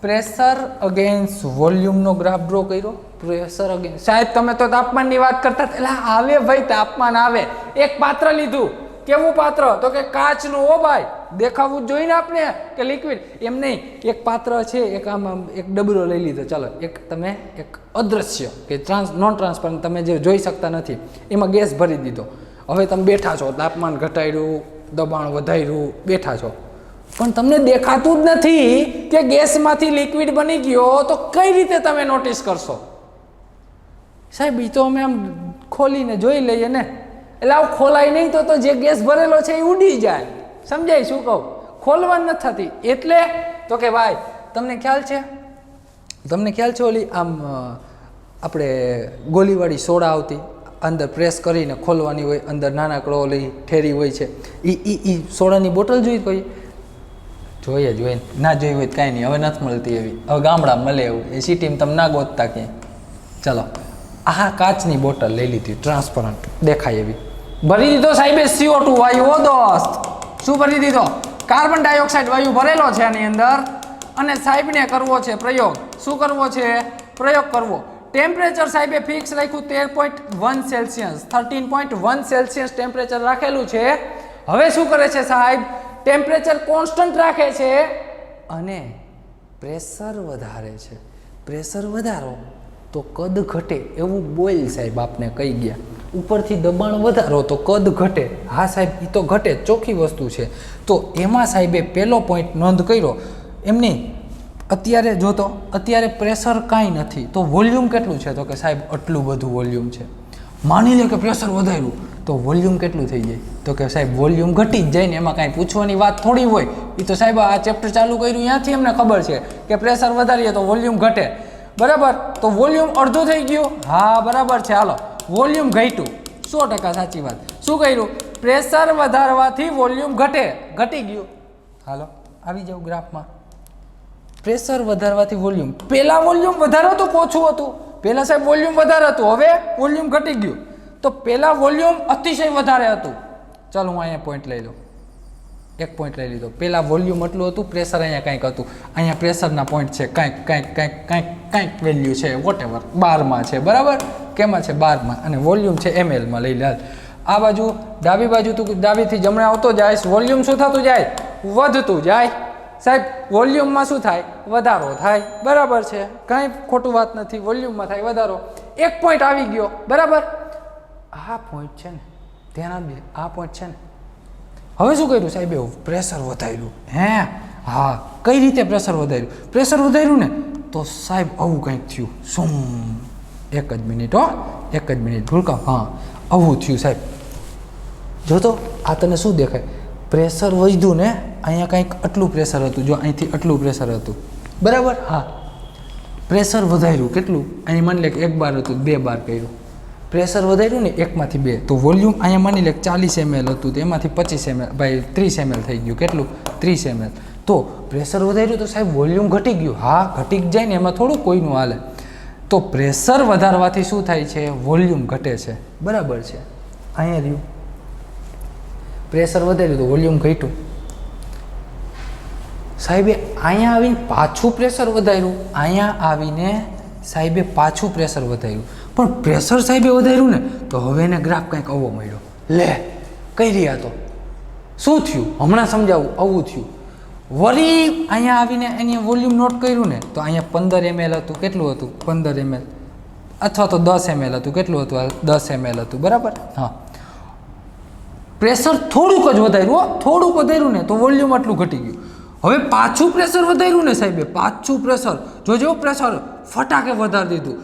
પ્રેશર અગેન્સ્ટ વોલ્યુમનો ગ્રાફ ડ્રો કર્યો. પ્રેશર અગેન્સ્ટ સાહેબ તમે તો તાપમાનની વાત કરતા એટલે આવે ભાઈ તાપમાન આવે. એક પાત્ર લીધું. કેવું પાત્ર? તો કે કાચનું. ઓ ભાઈ દેખાવું જ જોઈએ ને આપણે કે લિક્વિડ. એમ નહીં, એક પાત્ર છે, એક આમ એક ડબરો લઈ લીધો. ચાલો એક તમે એક અદ્રશ્ય કે નોન ટ્રાન્સપરન્ટ તમે જે જોઈ શકતા નથી એમાં ગેસ ભરી દીધો. હવે તમે બેઠા છો, તાપમાન ઘટાડ્યું, દબાણ વધાર્યું, બેઠા છો, પણ તમને દેખાતું જ નથી કે ગેસમાંથી લિક્વિડ બની ગયો. તો કઈ રીતે તમે નોટિસ કરશો સાહેબ? એ તો અમે આમ ખોલીને જોઈ લઈએ ને. એટલે આવું ખોલાય નહીં તો જે ગેસ ભરેલો છે એ ઉડી જાય. સમજાય શું કહું? ખોલવાનું નથી થતી. એટલે તો કે ભાઈ તમને ખ્યાલ છે ઓલી આમ આપણે ગોલીવાળી સોડા આવતી, અંદર પ્રેસ કરીને ખોલવાની હોય, અંદર નાનકડો ઓલી ઠેરી હોય છે. એ સોડાની બોટલ જોઈ કોઈ? જોઈએ ના જોઈ હોય તો કાંઈ નહીં, હવે નથી મળતી એવી. હવે ગામડામાં મળે એવું, એ સિટીમાં તમે ના ગોતતા ક્યાંય. ચલો આ કાચની બોટલ લઈ લીધી, ટ્રાન્સપરન્ટ દેખાય એવી. ભરી દીધો સાહેબે CO2 વાયુ. ઓ દોસ્ત, શું ભરી દીધો? કાર્બન ડાયોક્સાઇડ વાયુ ભરેલો છે આની અંદર. અને સાહેબને કરવો છે પ્રયોગ. શું કરવો છે? પ્રયોગ કરવો. ટેમ્પરેચર સાહેબે ફિક્સ રાખ્યું 13.1 સેલ્સિયસ, 13.1 સેલ્સિયસ ટેમ્પરેચર રાખેલું છે. હવે શું કરે છે સાહેબ? ટેમ્પરેચર કોન્સ્ટન્ટ રાખે છે અને પ્રેશર વધારે છે. પ્રેશર વધારો તો કદ ઘટે એવું બોલ સાહેબ આપને કહી ગયા. ઉપરથી દબાણ વધારો તો કદ ઘટે. હા સાહેબ એ તો ઘટે, ચોખ્ખી વસ્તુ છે. તો એમાં સાહેબે પહેલો પોઈન્ટ નોંધ કર્યો. એમની અત્યારે જોતો, અત્યારે પ્રેશર કાંઈ નથી તો વોલ્યુમ કેટલું છે? તો કે સાહેબ આટલું બધું વોલ્યુમ છે. માની લે કે પ્રેશર વધાર્યું તો વોલ્યુમ કેટલું થઈ જાય? તો કે સાહેબ વોલ્યુમ ઘટી જ જાય ને. એમાં કાંઈ પૂછવાની વાત થોડી હોય. એ તો સાહેબ આ ચેપ્ટર ચાલુ કર્યું ત્યાંથી અમને ખબર છે કે પ્રેશર વધારીએ તો વોલ્યુમ ઘટે. બરાબર, તો વોલ્યુમ અડધું થઈ ગયું. હા બરાબર છે. હાલો વોલ્યુમ ઘટ્યું, 100% સાચી વાત. શું કર્યું? પ્રેશર વધારવાથી વોલ્યુમ ઘટી ગયું. હાલો આવી જાવ ગ્રાફમાં. પ્રેશર વધારવાથી વોલ્યુમ, પહેલા વોલ્યુમ વધારે હતું કે ઓછું હતું? પહેલા સાહેબ વોલ્યુમ વધારે હતું, હવે વોલ્યુમ ઘટી ગયું. તો પહેલા વોલ્યુમ અતિશય વધારે હતું. ચાલો હું અહીંયા પોઈન્ટ લઈ લઉં. એક પોઈન્ટ લઈ લીધો. પહેલા વોલ્યુમ એટલું હતું, પ્રેશર અહીંયા કંઈક હતું. અહીંયા પ્રેશરના પોઈન્ટ છે કંઈક વેલ્યુ છે, વોટેવર બારમાં છે. બરાબર, કેમાં છે? બારમાં. અને વોલ્યુમ છે ml લઈ લે. આ બાજુ ડાબી બાજુ તું ડાબીથી જમણે આવતો જાય, વોલ્યુમ શું થતું જાય? વધતું જાય. સાહેબ વોલ્યુમમાં શું થાય? વધારો થાય. બરાબર છે, કાંઈ ખોટું વાત નથી. વોલ્યુમમાં થાય વધારો. એક પોઈન્ટ આવી ગયો. બરાબર, આ પોઈન્ટ છે ને, ધ્યાન આપજે, આ પોઈન્ટ છે ને. હવે શું કર્યું સાહેબ? પ્રેશર વધાર્યું. હા કઈ રીતે પ્રેશર વધાર્યું? પ્રેશર વધાર્યું ને તો સાહેબ આવું કંઈક થયું. શું? એક જ મિનિટ ભૂલકા. હા આવું થયું સાહેબ. જો તો આ તને શું દેખાય? પ્રેશર વધ્યું ને, અહીંયા કંઈક આટલું પ્રેશર હતું. જો અહીંથી આટલું પ્રેશર હતું. બરાબર, હા પ્રેશર વધાર્યું. કેટલું? અહીં માની લે કે 1 બાર હતું, 2 બાર કર્યું. પ્રેશર વધાર્યું ને 1 માંથી 2 તો વોલ્યુમ અહીંયા માની લે 40 ml હતું તો એમાંથી 25 ml ભાઈ 30 ml થઈ ગયું. કેટલું? 30 ml. તો પ્રેશર વધાર્યું તો સાહેબ વોલ્યુમ ઘટી ગયું. હા ઘટી જ જાય ને, એમાં થોડું કોઈનું હાલે. તો પ્રેશર વધારવાથી શું થાય છે? વોલ્યુમ ઘટે છે. બરાબર છે. અહીંયા રહ્યું પ્રેશર વધાર્યું તો વોલ્યુમ ઘટ્યું. સાહેબે અહીંયા આવીને પાછું પ્રેશર વધાર્યું. અહીંયા આવીને સાહેબે પાછું પ્રેશર વધાર્યું. પણ પ્રેશર સાહેબે વધાર્યું ને તો હવે એને ગ્રાફ કંઈક આવો મળ્યો. લે કઈ રહ્યા તો શું થયું? હમણાં સમજાવું. આવું થયું. વળી અહીંયા આવીને એની વોલ્યુમ નોટ કર્યું ને તો અહીંયા 15 ml હતું. કેટલું હતું? 15 ml. અથવા તો 10 ml હતું. કેટલું હતું? 10 ml હતું. બરાબર, હા. પ્રેશર થોડુંક જ વધાર્યું. થોડુંક વધાર્યું ને તો વોલ્યુમ આટલું ઘટી ગયું. હવે પાછું પ્રેશર વધાર્યું ને સાહેબે, પાછું પ્રેશર જોજો, પ્રેશર ફટાકે વધારી દીધું.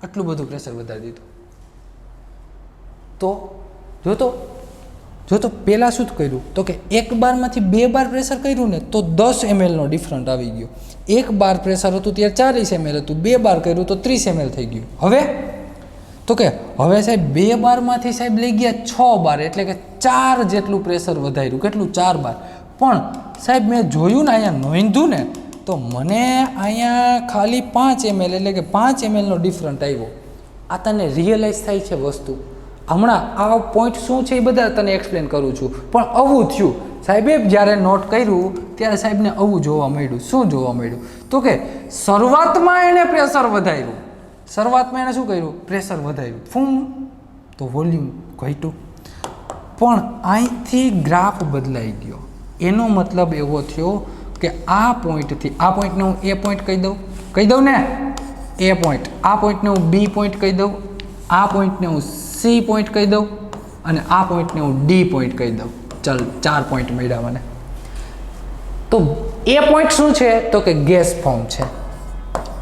આટલું બધું પ્રેશર વધારી દીધું. તો જો તો પહેલાં શું કર્યું? તો કે 1 બારમાંથી 2 બાર પ્રેશર કર્યું ને તો 10 ml નો ડિફરન્ટ આવી ગયો. 1 બાર પ્રેશર હતું ત્યારે 40 ml હતું, 2 બાર કર્યું તો 30 ml થઈ ગયું. હવે તો કે હવે સાહેબ 2 બારમાંથી સાહેબ લઈ ગયા 6 બાર, એટલે કે 4 જેટલું પ્રેશર વધાર્યું. કેટલું? 4 બાર. પણ સાહેબ મેં જોયું ને, અહીંયા નોંધ્યું ને તો મને અહીંયા ખાલી 5 ml એટલે કે 5 ml નો ડિફરન્ટ આવ્યો. આ તને રિયલાઇઝ થાય છે વસ્તુ. હમણાં આ પોઈન્ટ શું છે એ બધા તને એક્સપ્લેન કરું છું. પણ આવું થયું સાહેબે જ્યારે નોટ કર્યું ત્યારે સાહેબને આવું જોવા મળ્યું. શું જોવા મળ્યું? તો કે શરૂઆતમાં એણે પ્રેશર વધાર્યું. શરૂઆતમાં એણે શું કર્યું? પ્રેશર વધાર્યું. ફૂમ તો વોલ્યુમ ઘટ્યું. પણ અહીંથી ગ્રાફ બદલાઈ ગયો. એનો મતલબ એવો થયો કે આ પોઈન્ટથી આ પોઈન્ટને હું એ પોઈન્ટ કહી દઉં ને એ પોઈન્ટ, આ પોઈન્ટને હું બી પોઈન્ટ કહી દઉં, આ પોઈન્ટને હું સી પોઈન્ટ કહી દઉં અને આ પોઈન્ટને હું ડી પોઈન્ટ કહી દઉં. ચાલ 4 પોઈન્ટ મળ્યા મને. તો એ પોઈન્ટ શું છે? તો કે ગેસ ફોર્મ છે.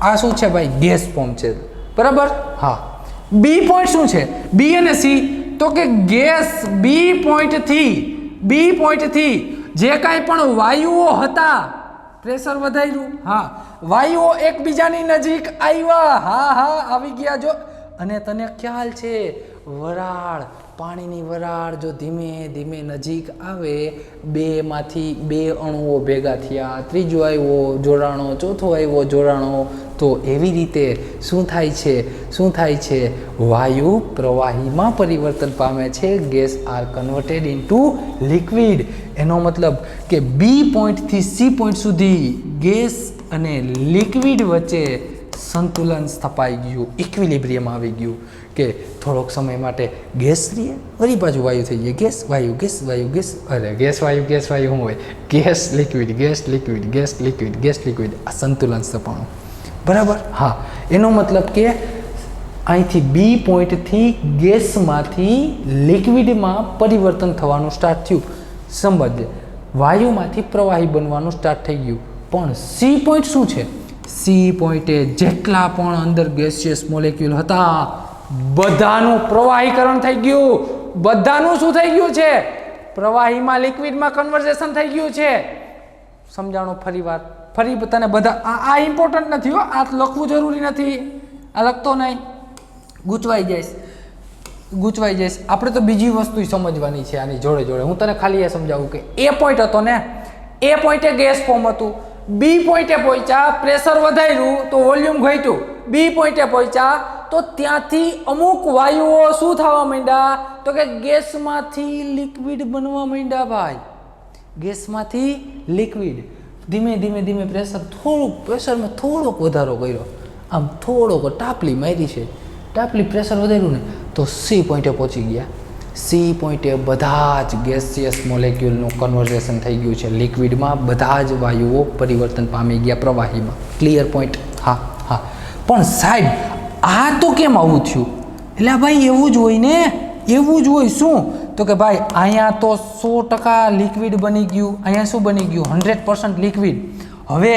આ શું છે ભાઈ? ગેસ ફોર્મ છે. બરાબર? હા. બી પોઈન્ટ શું છે? બી અને સી તો કે ગેસ બી પોઈન્ટથી જે કાંઈ પણ વાયુઓ હતા પ્રેશર વધાર્યું. હા, વાયુઓ એકબીજાની નજીક આવ્યા. હા આવી ગયા. જો અને તને ખ્યાલ છે વરાળ, પાણીની વરાળ જો ધીમે ધીમે નજીક આવે, બેમાંથી 2 અણુઓ ભેગા થયા, ત્રીજો આવ્યો જોડાણો, ચોથો આવ્યો જોડાણો. તો એવી રીતે શું થાય છે? વાયુ પ્રવાહીમાં પરિવર્તન પામે છે. Gas are converted into liquid. એનો મતલબ કે બી પોઈન્ટથી સી પોઈન્ટ સુધી ગેસ અને લિક્વિડ વચ્ચે સંતુલન સ્થપાઈ ગયું, ઇક્વિલિબ્રિયમ આવી ગયું. કે થોડોક સમય માટે ગેસ રહીએ, વળી બાજુ વાયુ થઈ જાય. ગેસ વાયુ ગેસ વાયુ ગેસ, અરે ગેસ વાયુ શું હોય? Gas liquid gas liquid gas liquid gas liquid. આ સંતુલન સ્થપાણું. બરાબર? હા. એનો મતલબ કે અહીંથી બી પોઈન્ટથી ગેસમાંથી લિક્વિડમાં પરિવર્તન થવાનું સ્ટાર્ટ થયું. સમજે, વાયુમાંથી પ્રવાહી બનવાનું સ્ટાર્ટ થઈ ગયું. પણ સી પોઈન્ટ શું છે? સી પોઈન્ટે જેટલા પણ અંદર ગેસિયસ મોલેક્યુલ હતા બધાનું પ્રવાહીકરણ થઈ ગયું. બધાનું શું થઈ ગયું છે? પ્રવાહીમાં લિક્વિડમાં કન્વર્ઝેશન થઈ ગયું છે. સમજાણો ફરી તને બધા આ ઇમ્પોર્ટન્ટ નથી હો. આ લખવું જરૂરી નથી. આ લખતો નહીં, ગૂંચવાઈ જઈશ. આપણે તો બીજી વસ્તુ સમજવાની છે આની જોડે. હું તને ખાલી એ સમજાવું કે એ પોઈન્ટ હતો ને, એ પોઈન્ટે ગેસ ફોર્મ હતું. બી પોઈન્ટે પહોંચ્યા, પ્રેશર વધાર્યું તો વોલ્યુમ ઘટ્યું. બી પોઈન્ટે પહોંચ્યા તો ત્યાંથી અમુક વાયુઓ શું થવા માંડ્યા? તો કે ગેસમાંથી લિક્વિડ બનવા માંડ્યા ભાઈ. ગેસમાંથી લિક્વિડ ધીમે પ્રેશરમાં થોડોક વધારો કર્યો. આમ થોડોક ટાપલી મારી છે. ટાપલી પ્રેશર વધાર્યું ને તો સી પોઈન્ટે પહોંચી ગયા. સી પોઈન્ટે બધા જ ગેસિયસ મોલેક્યુલનું કન્વર્ઝેશન થઈ ગયું છે લિક્વિડમાં. બધા જ વાયુઓ પરિવર્તન પામી ગયા પ્રવાહીમાં. Clear point? હા. પણ સાહેબ આ તો કેમ આવું થયું? એટલે ભાઈ એવું જ હોય ને, એવું જ હોય. શું? તો કે ભાઈ અહીંયા તો 100% લિક્વિડ બની ગયું. અહીંયા શું બની ગયું? 100% લિક્વિડ. હવે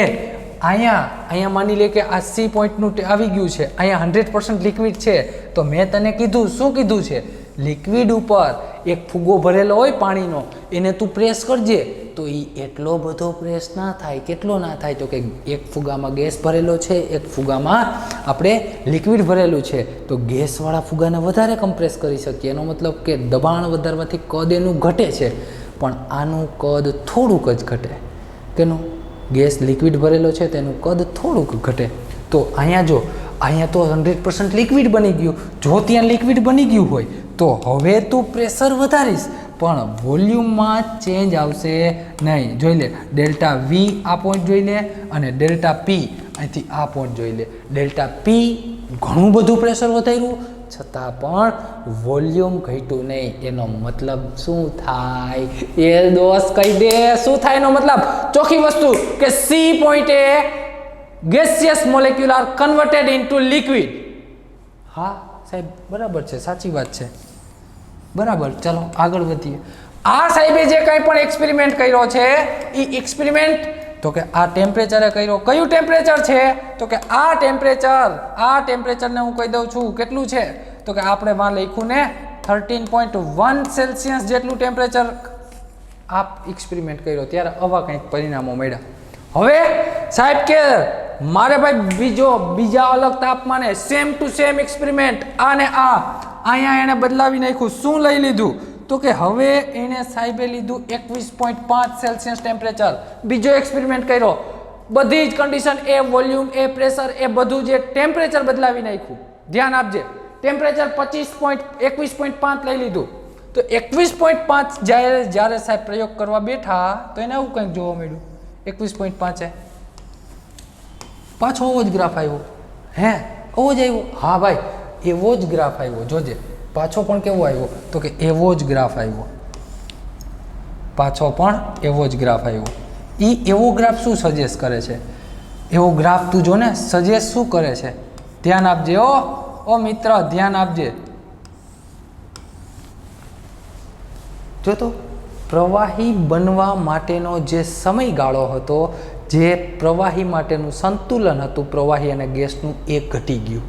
અહીંયા માની લે કે આ સી પોઈન્ટનું આવી ગયું છે. અહીંયા 100% લિક્વિડ છે. તો મેં તને કીધું, શું કીધું છે? લિક્વિડ ઉપર એક ફુગ્ગો ભરેલો હોય પાણીનો, એને તું પ્રેસ કરજે તો એ એટલો બધો પ્રેસ ના થાય. કેટલો ના થાય? તો કે એક ફુગામાં ગેસ ભરેલો છે, એક ફુગામાં આપણે લિક્વિડ ભરેલું છે. તો ગેસવાળા ફુગાને વધારે કમ્પ્રેસ કરી શકીએ. એનો મતલબ કે દબાણ વધારવાથી કદ એનું ઘટે છે. પણ આનું કદ થોડુંક જ ઘટે. તેનું ગેસ લિક્વિડ ભરેલો છે તેનું કદ થોડુંક ઘટે. તો અહીંયા તો 100% લિક્વિડ બની ગયું. જો ત્યાં લિક્વિડ બની ગયું હોય તો હવે તું પ્રેશર વધારીશ પણ વોલ્યુમમાં ચેન્જ આવશે નહીં. જોઈ લે, ડેલ્ટા વી આ પોઈન્ટ જોઈ લે અને ડેલ્ટા પી અહીંથી આ પોઈન્ટ જોઈ લે. ડેલ્ટા પી ઘણું બધું પ્રેશર વધાર્યું છતાં પણ વોલ્યુમ ઘટ્યું નહીં. એનો મતલબ શું થાય? એ દોસ્ત કહી દે શું થાય એનો મતલબ? ચોખ્ખી વસ્તુ કે સી પોઈન્ટે gaseous molecule are converted into liquid. હા સાહેબ બરાબર છે, સાચી વાત છે. બરાબર, ચાલો આગળ વધીએ. આ સાહેબે જે કંઈ પણ એક્સપેરિમેન્ટ કર્યો છે એ એક્સપેરિમેન્ટ તો કે આ ટેમ્પરેચરે કર્યો. કયું ટેમ્પરેચર છે? તો કે આ ટેમ્પરેચરને હું કહી દઉં છું કેટલું છે? તો કે આપણે વાં લખ્યું ને 13.1 સેલ્સિયસ જેટલું ટેમ્પરેચર આ એક્સપેરિમેન્ટ કર્યો ત્યારે આવા કંઈક પરિણામો મળ્યા. હવે સાહેબ કે મારે ભાઈ બીજા અલગ તાપમાને સેમ ટુ સેમ એક્સપેરિમેન્ટ આને અહીંયા એને બદલાવી નાખ્યું. શું લઈ લીધું? તો કે હવે એને સાહેબે લીધું 21.5 સેલ્સિયસ ટેમ્પરેચર. બીજો એક્સપેરિમેન્ટ કર્યો. બધી જ કન્ડિશન, એ વોલ્યુમ, એ પ્રેશર, એ બધું જે ટેમ્પરેચર બદલાવી નાખ્યું. ધ્યાન આપજે, ટેમ્પરેચર 21.5 લઈ લીધું. તો 21.5 જ્યારે સાહેબ પ્રયોગ કરવા બેઠા તો એને આવું કંઈક જોવા મળ્યું. 21.5 પાછો એવો જ ગ્રાફ આવ્યો. હે એવો જ આવ્યો? હા ભાઈ એવો જ ગ્રાફ આવ્યો. જોજે પાછો પણ કેવો આવ્યો? તો કે એવો જ ગ્રાફ આવ્યો. પાછો પણ એવો જ ગ્રાફ આવ્યો. એવો ગ્રાફ શું સજેસ્ટ કરે છે? એવો ગ્રાફ તું જો ને સજેસ્ટ શું કરે છે? ધ્યાન આપજે ઓ મિત્ર, ધ્યાન આપજે. જો તો પ્રવાહી બનવા માટેનો જે સમયગાળો હતો, જે પ્રવાહી માટેનું સંતુલન હતું પ્રવાહી અને ગેસનું, એ ઘટી ગયું.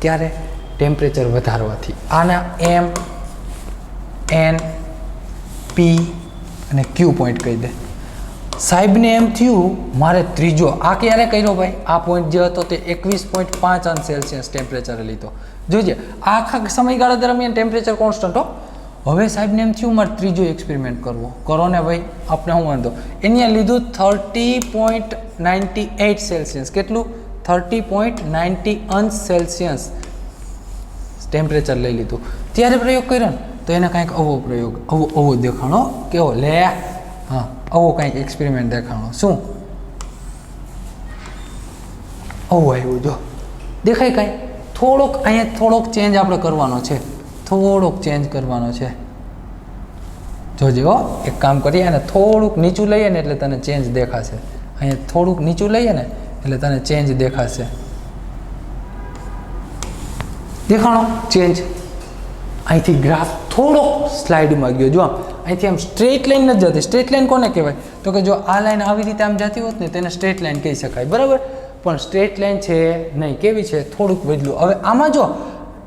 ક્યારે? ટેમ્પરેચર વધારવાથી. આના એમ, એન, પી અને ક્યુ પોઈન્ટ કહી દે. સાહેબને એમ થયું મારે ત્રીજો, આ ક્યારે કર્યો ભાઈ? આ પોઈન્ટ જે હતો તે 21.5 અંશ સેલ્સિયસ ટેમ્પરેચરે લીધો. જોજે આખા સમયગાળા દરમિયાન ટેમ્પરેચર કોન્સ્ટન્ટ હો. હવે સાહેબને એમ થયું મારે ત્રીજો એક્સપેરિમેન્ટ કરવો. કરો ને ભાઈ, આપણે શું વાંધો. એને લીધું 30.98 સેલ્સિયસ. કેટલું? 30.90 અંશ સેલ્સિયસ ટેમ્પરેચર લઈ લીધું. ત્યારે પ્રયોગ કર્યો ને તો એને કાંઈક આવો પ્રયોગ, આવો દેખાણો. કેવો? લે હા, આવો કાંઈક એક્સપેરિમેન્ટ દેખાણો. શું આવું આવ્યું? જો દેખાય કાંઈ? થોડોક અહીંયા થોડોક ચેન્જ આપણે કરવાનો છે. થોડોક ચેન્જ કરવાનો છે. જોજે હો, એક કામ કરીએ અને થોડુંક નીચું લઈએ ને એટલે તને ચેન્જ દેખાશે. અહીંયા થોડુંક નીચું લઈએ ને એટલે તને ચેન્જ દેખાશે. દેખાણો ચેન્જ? અહીંથી ગ્રાફ થોડોક સ્લાઇડમાં ગયો. જો અહીંથી આમ સ્ટ્રેટ લાઈન નથી જતી. સ્ટ્રેટ લાઈન કોને કહેવાય? તો કે જો આ લાઈન આવી રીતે આમ જતી હોત ને તેને સ્ટ્રેટ લાઈન કહી શકાય, બરાબર. પણ સ્ટ્રેટ લાઈન છે નહીં. કેવી છે? થોડુંક બદલું. હવે આમાં જો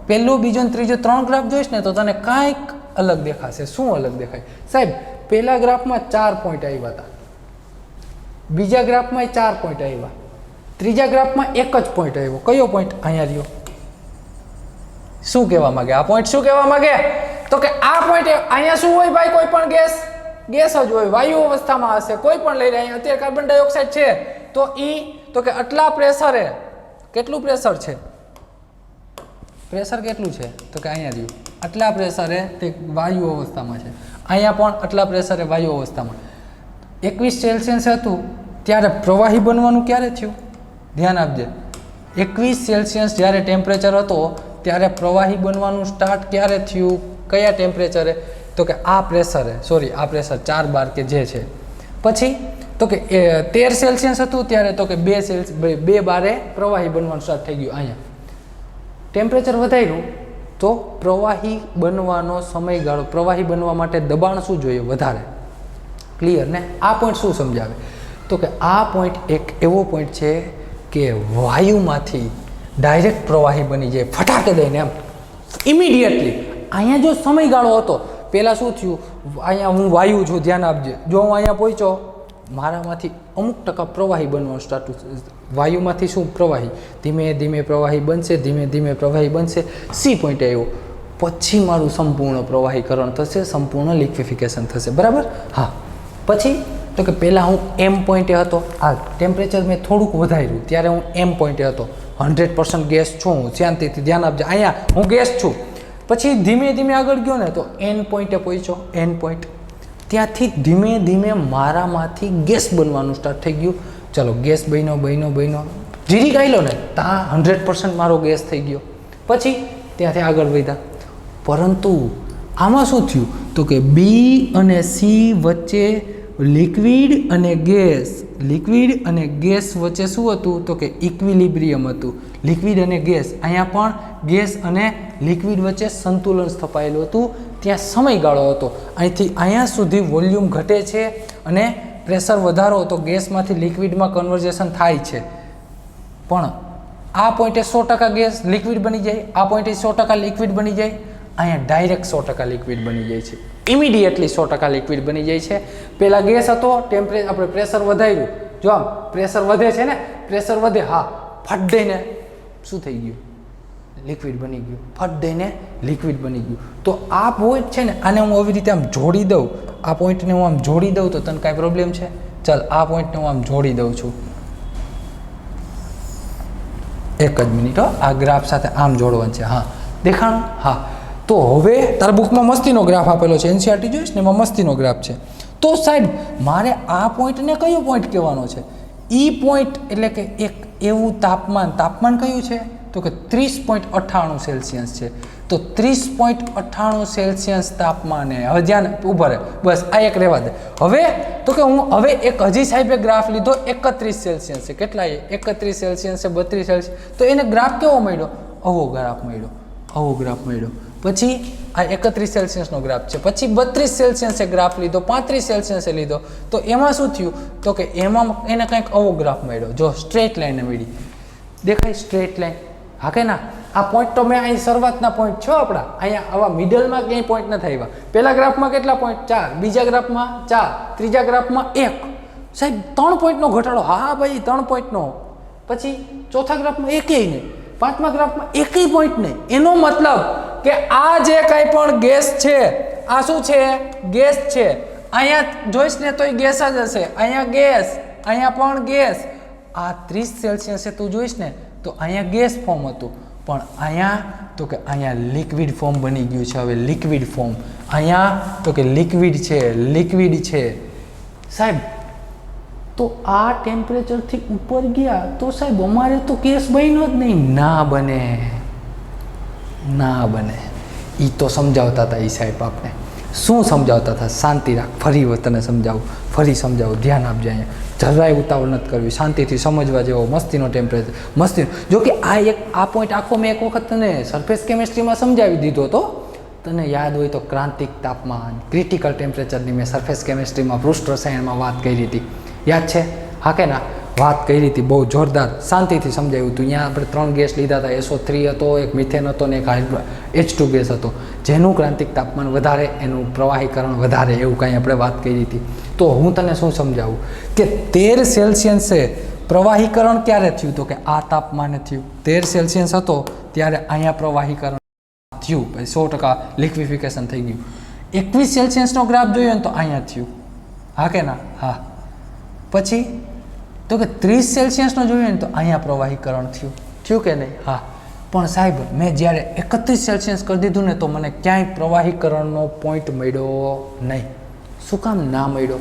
પહેલો, બીજો ને ત્રીજો 3 ગ્રાફ જોઈશ ને તો તને કાંઈક અલગ દેખાશે. શું અલગ દેખાય સાહેબ? પહેલા ગ્રાફમાં 4 પોઈન્ટ આવ્યા હતા, બીજા ગ્રાફમાં 4 પોઈન્ટ આવ્યા, ત્રીજા ગ્રાફમાં એક જ પોઈન્ટ આવ્યો. કયો પોઈન્ટ? અહીંયા રહ્યો. શું કહેવા માંગે આ પોઈન્ટ? શું કહેવા માંગે? તો કે આ પોઈન્ટ અહીંયા શું હોય ભાઈ? કોઈ પણ ગેસ જ હોય, વાયુ અવસ્થામાં હશે. કોઈ પણ લઈ લે. અહીંયા અત્યારે કાર્બન ડાયોક્સાઇડ છે તો તો કે આટલા પ્રેશરે, કેટલું પ્રેશર છે? પ્રેશર કેટલું છે? તો કે અહીંયા રહ્યું. આટલા પ્રેશરે તે વાયુ અવસ્થામાં છે. અહીંયા પણ આટલા પ્રેશરે વાયુ અવસ્થામાં. 21 સેલ્સિયસ હતું ત્યારે પ્રવાહી બનવાનું ક્યારે થયું? ધ્યાન આપજે. 21 સેલ્સિયસ જ્યારે ટેમ્પરેચર હતો ત્યારે પ્રવાહી બનવાનું સ્ટાર્ટ ક્યારે થયું? કયા ટેમ્પરેચરે? તો કે આ પ્રેશરે, આ પ્રેશર 4 બાર કે જે છે. પછી તો કે 13 સેલ્સિયસ હતું ત્યારે તો કે 2 બારે પ્રવાહી બનવાનું સ્ટાર્ટ થઈ ગયું. અહીંયા ટેમ્પરેચર વધાર્યું તો પ્રવાહી બનવાનો સમયગાળો, પ્રવાહી બનવા માટે દબાણ શું જોઈએ? વધારે. ક્લિયર ને? આ પોઈન્ટ શું સમજાવે? તો કે આ પોઈન્ટ એક એવો પોઈન્ટ છે કે વાયુમાંથી ડાયરેક્ટ પ્રવાહી બની જાય ફટાકે દઈને, એમ ઇમિડિયેટલી. અહીંયા જો સમયગાળો હતો, પહેલાં શું થયું? અહીંયા હું વાયુ છું, ધ્યાન આપજે. જો હું અહીંયા પહોંચ્યો, મારામાંથી અમુક ટકા પ્રવાહી બનવાનું સ્ટાર્ટ. વાયુમાંથી શું? પ્રવાહી. ધીમે ધીમે પ્રવાહી બનશે, ધીમે ધીમે પ્રવાહી બનશે. સી પોઈન્ટ આવ્યો પછી મારું સંપૂર્ણ પ્રવાહીકરણ થશે, સંપૂર્ણ લિક્વિફિકેશન થશે, બરાબર. હા, પછી તો કે પહેલાં હું એમ પોઈન્ટે હતો. આ ટેમ્પરેચર મેં થોડુંક વધાર્યું ત્યારે હું એમ પોઈન્ટે હતો. 100% ગેસ છું હું. શાંતિથી ધ્યાન આપજે. અહીંયા હું ગેસ છું. પછી ધીમે ધીમે આગળ ગયો ને તો એન પોઈન્ટે પહોંચ્યો. એન પોઈન્ટ ત્યાંથી ધીમે ધીમે મારામાંથી ગેસ બનવાનું સ્ટાર્ટ થઈ ગયું. ચલો ગેસ બન્યો જીરી ગાયલો ને ત્યાં 100% મારો ગેસ થઈ ગયો. પછી ત્યાંથી આગળ વધ્યા. પરંતુ આમાં શું થયું? તો કે બી અને સી વચ્ચે લિક્વિડ અને ગેસ વચ્ચે શું હતું? તો કે ઇક્વિલિબ્રિયમ હતું. લિક્વિડ અને ગેસ, અહીંયા પણ ગેસ અને લિક્વિડ વચ્ચે સંતુલન સ્થપાયેલું હતું. ત્યાં સમયગાળો હતો. અહીંથી અહીંયા સુધી વોલ્યુમ ઘટે છે અને પ્રેશર વધારો તો ગેસમાંથી લિક્વિડમાં કન્વર્ઝેશન થાય છે. પણ આ પોઈન્ટે 100% ગેસ લિક્વિડ બની જાય, આ પોઈન્ટે 100% લિક્વિડ બની જાય. અહીંયા ડાયરેક્ટ 100% લિક્વિડ બની જાય છે. ઇમિડિયેટલી 100% લિક્વિડ બની જાય છે. પહેલાં ગેસ હતો, આપણે પ્રેશર વધાર્યું. જો આમ પ્રેશર વધે છે ને, પ્રેશર વધે, હા, ફટ દઈને શું થઈ ગયું? લિક્વિડ બની ગયું. ફટ દઈને લિક્વિડ બની ગયું. તો આ પોઈન્ટ છે ને, આને હું આવી રીતે આમ જોડી દઉં, આ પોઈન્ટને હું આમ જોડી દઉં તો તને કાંઈ પ્રોબ્લેમ છે? ચાલ આ પોઈન્ટને હું આમ જોડી દઉં છું. એક જ મિનિટ હો, આ ગ્રાફ સાથે આમ જોડવાનું છે. હા, દેખાણું? હા. તો હવે તારા બુકમાં મસ્તીનો ગ્રાફ આપેલો છે, એનસીઆરટી જોઈશ ને એમાં મસ્તીનો ગ્રાફ છે. તો સાહેબ મારે આ પોઈન્ટને કયો પોઈન્ટ કહેવાનો છે? ઈ પોઈન્ટ એટલે કે એક એવું તાપમાન કયું છે? તો કે 30.98 સેલ્સિયસ છે. તો 30.98 સેલ્સિયસ તાપમાને હવે ધ્યાન ઊભા રહે, બસ આ એક રહેવા દે. હવે તો કે હું હવે એક હજી સાહેબે ગ્રાફ લીધો 31 સેલ્સિયસ છે. કેટલા એ 31 સેલ્સિયસ છે, 32 સેલ્સિયસ. તો એને ગ્રાફ કેવો મળ્યો? આવો ગ્રાફ મળ્યો. પછી આ 31 સેલ્સિયસનો ગ્રાફ છે, પછી 32 સેલ્સિયસે ગ્રાફ લીધો, 35 સેલ્સિયસે લીધો. તો એમાં શું થયું? તો કે એમાં એને કંઈક આવો ગ્રાફ મળ્યો. જો સ્ટ્રેટ લાઈન મળી, દેખાય સ્ટ્રેટ લાઈન? હા કે ના? આ પોઈન્ટ તો મેં અહીં શરૂઆતના પોઈન્ટ છો આપણા, અહીંયા આવા મિડલમાં ક્યાંય પોઈન્ટ નથી આવ્યા. પહેલા ગ્રાફમાં કેટલા પોઈન્ટ? 4, બીજા ગ્રાફમાં 4, ત્રીજા ગ્રાફમાં 1. સાહેબ 3 પોઈન્ટનો ઘટાડો. હા ભાઈ 3 પોઈન્ટનો. પછી ચોથા ગ્રાફમાં એકેય નહીં, પાંચમા ગ્રાફમાં એકેય પોઈન્ટ નહીં. એનો મતલબ કે આ જે કાંઈ પણ ગેસ છે, આ શું છે? ગેસ છે. અહીંયા જોઈશ ને તોય ગેસ જ હશે. અહીંયા ગેસ, અહીંયા પણ ગેસ. આ 30 સેલ્સિયસે તું જોઈશ ને તો અહીંયા ગેસ ફોર્મ હતું, પણ અહીંયા તો કે અહીંયા લિક્વિડ ફોર્મ બની ગયું છે. હવે લિક્વિડ ફોર્મ અહીંયા તો કે લિક્વિડ છે સાહેબ. તો આ ટેમ્પરેચરથી ઉપર ગયા તો સાહેબ અમારે તો ગેસ બન્યો જ નહીં. ના બને. એ તો સમજાવતા હતા એ સાહેબ. આપને શું સમજાવતા હતા? શાંતિ રાખ, ફરી તને સમજાવું, ધ્યાન આપજે. અહીંયા જરાય ઉતાવળ નથી કરવી, શાંતિથી સમજવા જેવો મસ્તીનો ટેમ્પરેચર, મસ્તી. જો કે આ પોઈન્ટ આખો મેં એક વખત તને સરફેસ કેમિસ્ટ્રીમાં સમજાવી દીધો હતો. તને યાદ હોય તો ક્રાંતિક તાપમાન, ક્રિટિકલ ટેમ્પરેચરની મેં સરફેસ કેમિસ્ટ્રીમાં પૃષ્ઠ રસાયણમાં વાત કરી હતી. યાદ છે? હા કે ના? વાત કરી હતી, બહુ જોરદાર શાંતિથી સમજાવ્યું હતું. અહીંયા આપણે 3 ગેસ લીધા હતા. SO3 હતો, એક મિથેન હતો ને એક H2 ગેસ હતો. જેનું ક્રાંતિક તાપમાન વધારે એનું પ્રવાહીકરણ વધારે, એવું કાંઈ આપણે વાત કરી હતી. તો હું તને શું સમજાવું કે 13 સેલ્સિયસે પ્રવાહીકરણ ક્યારે થયું? તો કે આ તાપમાને થયું. 13 સેલ્સિયસ હતો ત્યારે અહીંયા પ્રવાહીકરણ થયું, 100% લિક્વિફિકેશન થઈ ગયું. 21 સેલ્સિયસનો ગ્રાફ જોયો ને તો અહીંયા થયું. હા કે ના? હા. પછી તો કે 30 સેલ્સિયસનો જોઈએ ને તો અહીંયા પ્રવાહીકરણ થયું કે નહીં? હા. પણ સાહેબ મેં જ્યારે 31 સેલ્સિયસ કરી દીધું ને તો મને ક્યાંય પ્રવાહીકરણનો પોઈન્ટ મળ્યો નહીં. શું કામ ના મળ્યો?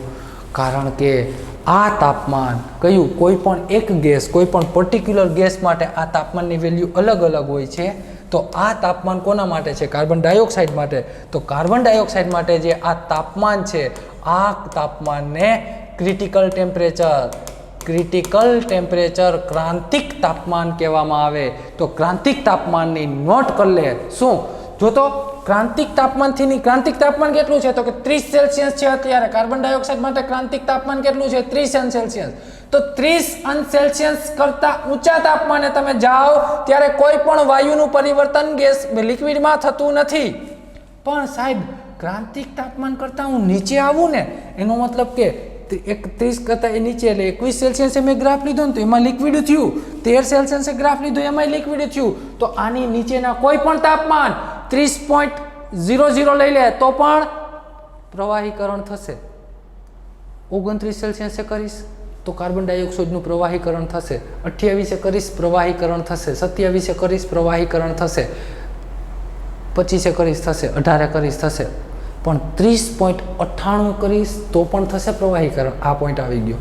કારણ કે આ તાપમાન કયું? કોઈ પણ એક ગેસ, કોઈ પણ પર્ટિક્યુલર ગેસ માટે આ તાપમાનની વેલ્યુ અલગ હોય છે. તો આ તાપમાન કોના માટે છે? કાર્બન ડાયોક્સાઇડ માટે. તો કાર્બન ડાયોક્સાઇડ માટે જે આ તાપમાન છે, આ તાપમાનને ક્રિટિકલ ટેમ્પરેચર ક્રાંતિક તાપમાન કહેવામાં આવે. તો ક્રાંતિક તાપમાનની નોટ કરી લે. શું? જો તો ક્રાંતિક તાપમાનથી ક્રાંતિક તાપમાન કેટલું છે? તો કે 30 સેલ્સિયસ છે અત્યારે. કાર્બન ડાયોક્સાઇડ માટે ક્રાંતિક તાપમાન કેટલું છે? 30 સેલ્સિયસ. તો 30 સેલ્સિયસ કરતાં ઊંચા તાપમાને તમે જાઓ ત્યારે કોઈ પણ વાયુનું પરિવર્તન ગેસ લિક્વિડમાં થતું નથી. પણ સાહેબ ક્રાંતિક તાપમાન કરતાં હું નીચે આવું ને, એનો મતલબ કે 30 કરતાં એ નીચે, એટલે 21 સેલ્સિયસે મેં ગ્રાફ લીધો ને તો એમાં લિક્વિડ થયું. 13 સેલ્સિયસે ગ્રાફ લીધો એમાં લિક્વિડ થયું. તો આની નીચેના કોઈ પણ તાપમાન 30.00 લઈ લે તો પણ પ્રવાહીકરણ થશે. 29 સેલ્સિયસે કરીશ તો કાર્બન ડાયોક્સાઇડનું પ્રવાહીકરણ થશે. 28 કરીશ પ્રવાહીકરણ થશે. 27 કરીશ પ્રવાહીકરણ થશે. 25 કરીશ થશે. 18 કરીશ થશે. પણ 30.98 કરીશ તો પણ થશે પ્રવાહીકરણ. આ પોઈન્ટ આવી ગયો.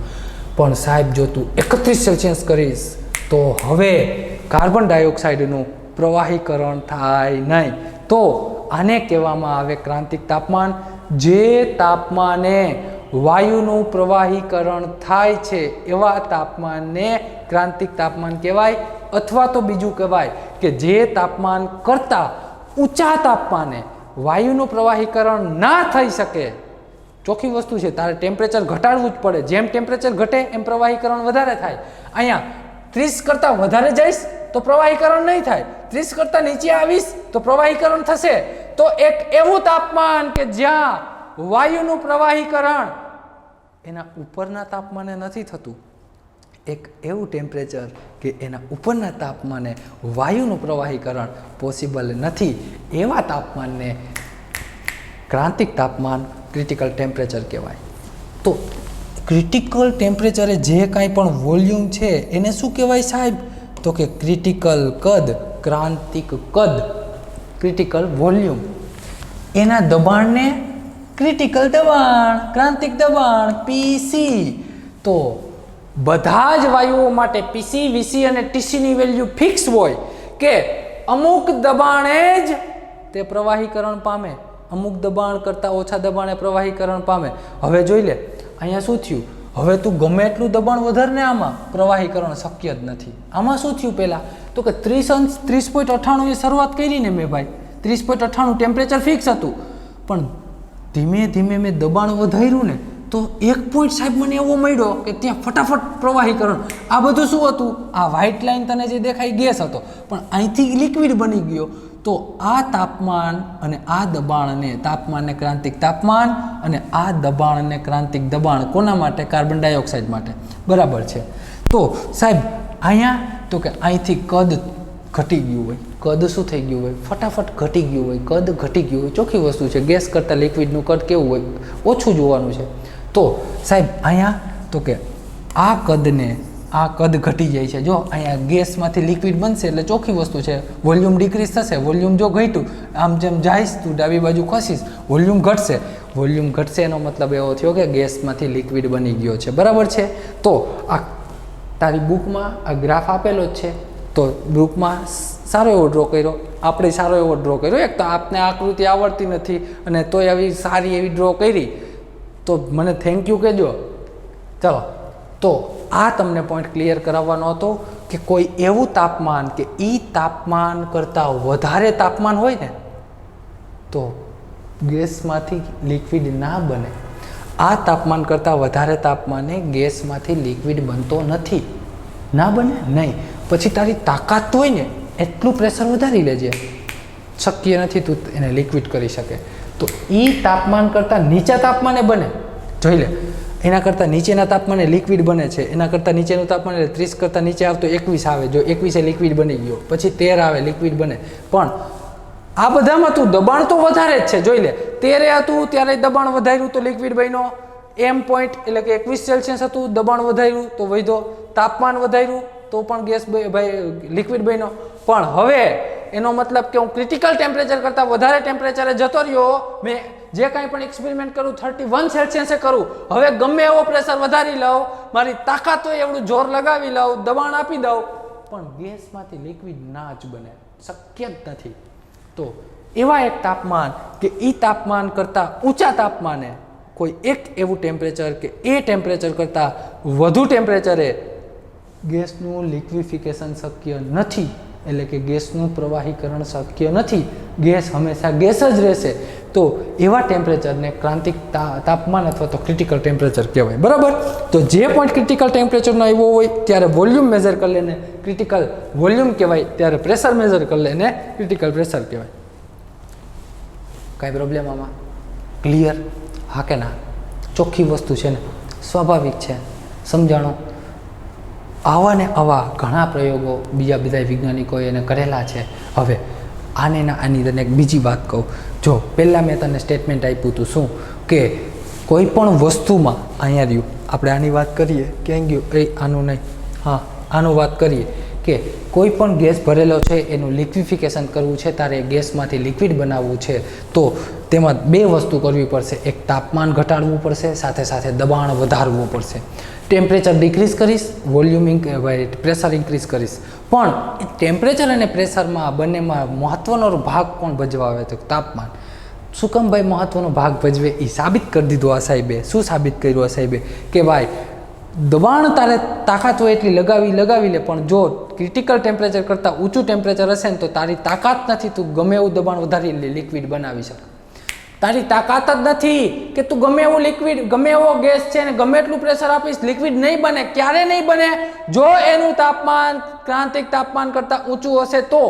પણ સાહેબ જો તું 31 સેલ્સિયસ કરીશ તો હવે કાર્બન ડાયોક્સાઇડનું પ્રવાહીકરણ થાય નહીં. તો આને કહેવામાં આવે ક્રાંતિક તાપમાન. જે તાપમાને વાયુનું પ્રવાહીકરણ થાય છે એવા તાપમાનને ક્રાંતિક તાપમાન કહેવાય. અથવા તો બીજું કહેવાય કે જે તાપમાન કરતાં ઊંચા તાપમાને વાયુનું પ્રવાહીકરણ ના થઈ શકે. ચોખ્ખી વસ્તુ છે, તારે ટેમ્પરેચર ઘટાડવું જ પડે. જેમ ટેમ્પરેચર ઘટે એમ પ્રવાહીકરણ વધારે થાય. અહીંયા 30 કરતાં વધારે જઈશ તો પ્રવાહીકરણ નહીં થાય. 30 કરતાં નીચે આવીશ તો પ્રવાહીકરણ થશે. તો એક એવું તાપમાન કે જ્યાં વાયુનું પ્રવાહીકરણ એના ઉપરના તાપમાને નથી થતું, એક એવું ટેમ્પરેચર કે એના ઉપરના તાપમાને વાયુનું પ્રવાહીકરણ પોસિબલ નથી, એવા તાપમાનને ક્રાંતિક તાપમાન, ક્રિટિકલ ટેમ્પરેચર કહેવાય. તો ક્રિટિકલ ટેમ્પરેચરે જે કાંઈ પણ વોલ્યુમ છે એને શું કહેવાય સાહેબ? તો કે ક્રિટિકલ કદ, ક્રાંતિક કદ. Critical volume. એના દબાણને ક્રિટિકલ દબાણ, ક્રાંતિક દબાણ પીસી. તો બધા જ વાયુઓ માટે પીસી, વીસી અને ટીસીની વેલ્યુ ફિક્સ હોય કે અમુક દબાણે જ તે પ્રવાહીકરણ પામે, અમુક દબાણ કરતાં ઓછા દબાણે પ્રવાહીકરણ પામે. હવે જોઈ લે અહીંયા શું થયું. હવે તું ગમે એટલું દબાણ વધારે ને આમાં પ્રવાહીકરણ શક્ય જ નથી. આમાં શું થયું પહેલાં તો કે 30.98 એ શરૂઆત કરી ને મેં ભાઈ, 30.98 ટેમ્પરેચર ફિક્સ હતું, પણ ધીમે ધીમે મેં દબાણ વધાર્યું ને તો એક પોઈન્ટ સાહેબ મને એવો મળ્યો કે ત્યાં ફટાફટ પ્રવાહીકરણ. આ બધું શું હતું, આ વ્હાઇટ લાઈન તને જે દેખાય ગેસ હતો, પણ અહીંથી લિક્વિડ બની ગયો. તો આ તાપમાન અને આ દબાણને, તાપમાનને ક્રાંતિક તાપમાન અને આ દબાણને ક્રાંતિક દબાણ કોના માટે? કાર્બન ડાયોક્સાઇડ માટે. બરાબર છે. તો સાહેબ અહીંયા તો કે અહીંથી કદ ઘટી ગયું હોય, કદ શું થઈ ગયું હોય? ફટાફટ ઘટી ગયું હોય, કદ ઘટી ગયું હોય. ચોખ્ખી વસ્તુ છે, ગેસ કરતાં લિક્વિડનું કદ કેવું હોય? ઓછું જોવાનું છે. તો સાહેબ અહીંયા તો કે આ કદને, આ કદ ઘટી જાય છે. જો અહીંયા ગેસમાંથી લિક્વિડ બનશે એટલે ચોખ્ખી વસ્તુ છે, વોલ્યુમ ડિક્રીઝ થશે. વોલ્યુમ જો ઘટ્યું, આમ જેમ જઈશ તું ડાબી બાજુ ખસીશ, વોલ્યુમ ઘટશે. વોલ્યુમ ઘટશે એનો મતલબ એવો થયો કે ગેસમાંથી લિક્વિડ બની ગયો છે. બરાબર છે. તો આ તારી બુકમાં આ ગ્રાફ આપેલો જ છે. તો બુકમાં સારો એવો ડ્રો કર્યો, આપણે સારો એવો ડ્રો કર્યો. એક તો આપને આકૃતિ આવડતી નથી અને તોય આવી સારી એવી ડ્રો કરી, તો મને થેન્ક યુ કહેજો. ચલો, તો આ તમને પોઈન્ટ ક્લિયર કરાવવાનો હતો કે કોઈ એવું તાપમાન કે એ તાપમાન કરતાં વધારે તાપમાન હોય ને તો ગેસમાંથી લિક્વિડ ના બને. આ તાપમાન કરતાં વધારે તાપમાને ગેસમાંથી લિક્વિડ બનતો નથી. ના બને નહીં. પછી તારી તાકાત હોય ને એટલું પ્રેશર વધારી લેજે, શક્ય નથી તું એને લિક્વિડ કરી શકે. તો એ તાપમાન કરતાં નીચા તાપમાને બને. જોઈ લે, એના કરતાં નીચેના તાપમાને લિક્વિડ બને છે. એના કરતાં નીચેનું તાપમાન એટલે 30 કરતાં નીચે આવતો 21 આવે. જો 21 લિક્વિડ બની ગયો, પછી 13 આવે લિક્વિડ બને. પણ આ બધામાં તું દબાણ તો વધારે જ છે. જોઈ લે, 13 હતું ત્યારે દબાણ વધાર્યું તો લિક્વિડ બન્યો. એમ પોઈન્ટ એટલે કે 21 સેલ્સિયસ હતું, દબાણ વધાર્યું તો વધ્યો. તાપમાન વધાર્યું તો પણ ગેસ ભાઈ લિક્વિડ બન્યો. પણ હવે એનો મતલબ કે હું ક્રિટિકલ ટેમ્પરેચર કરતાં વધારે ટેમ્પરેચરે જતો રહ્યો. મેં જે કાંઈ પણ એક્સપેરિમેન્ટ કરું 31 સેલ્સિયસે કરું. હવે ગમે એવો પ્રેશર વધારી લઉં, મારી તાકાત હોય એવડું જોર લગાવી લઉં, દબાણ આપી દઉં, પણ ગેસમાંથી લિક્વિડ ના જ બને, શક્ય જ નથી. તો એવા એક તાપમાન કે એ તાપમાન કરતાં ઊંચા તાપમાને કોઈ એક એવું ટેમ્પરેચર કે એ ટેમ્પરેચર કરતાં વધુ ટેમ્પરેચરે ગેસનું લિક્વિફિકેશન શક્ય નથી. એટલે કે ગેસનું પ્રવાહીકરણ શક્ય નથી. ગેસ હંમેશા ગેસ જ રહેશે. તો એવા ટેમ્પરેચરને ક્રાંતિક તાપમાન અથવા તો ક્રિટિકલ ટેમ્પરેચર કહેવાય. બરાબર. તો જે પોઈન્ટ ક્રિટિકલ ટેમ્પરેચરનો આવ્યો હોય ત્યારે વોલ્યુમ મેઝર કરી લેને ક્રિટિકલ વોલ્યુમ કહેવાય, ત્યારે પ્રેશર મેઝર કરી લેને ક્રિટિકલ પ્રેશર કહેવાય. કાંઈ પ્રોબ્લેમ આમાં? ક્લિયર? હા કે ના? ચોખ્ખી વસ્તુ છે ને, સ્વાભાવિક છે, સમજાણો. આવા ને આવા ઘણા પ્રયોગો બીજા બધા વૈજ્ઞાનિકોએ એને કરેલા છે. હવે આની તને એક બીજી વાત કહું. જો પહેલાં મેં તને સ્ટેટમેન્ટ આપ્યું હતું શું કે કોઈ પણ વસ્તુમાં, અહીંયા રહ્યું, આપણે આની વાત કરીએ, ક્યાં ગયું એ આનું નહીં, હા આનું વાત કરીએ કે કોઈ પણ ગેસ ભરેલો છે એનું લિક્વિફિકેશન કરવું છે, તારે ગેસમાંથી લિક્વિડ બનાવવું છે, તો તેમાં બે વસ્તુ કરવી પડશે. એક તાપમાન ઘટાડવું પડશે, સાથે સાથે દબાણ વધારવું પડશે. ટેમ્પરેચર ડિક્રીઝ કરીશ, વોલ્યુમ પ્રેશર ઇન્ક્રીઝ કરીશ. પણ ટેમ્પરેચર અને પ્રેશરમાં બંનેમાં મહત્ત્વનો ભાગ કોણ ભજવાવે? તો તાપમાન. શું કેમ ભાઈ મહત્ત્વનો ભાગ ભજવે? એ સાબિત કરી દીધું આ સાહેબે. શું સાબિત કર્યું આ સાહેબે? કે ભાઈ દબાણ તારે તાકાત હોય એટલી લગાવી લે, પણ જો ક્રિટિકલ ટેમ્પરેચર કરતાં ઊંચું ટેમ્પરેચર હશે ને તો તારી તાકાત નથી તું ગમે એવું દબાણ વધારી લિક્વિડ બનાવી શકે. તારી તાકાત જ નથી કે તું ગમે એવું લિક્વિડ, ગમે એવો ગેસ છે ને ગમે એટલું પ્રેશર આપીશ, લિક્વિડ નહીં બને. ક્યારે નહીં બને? જો એનું તાપમાન ક્રાંતિક તાપમાન કરતાં ઊંચું હશે તો.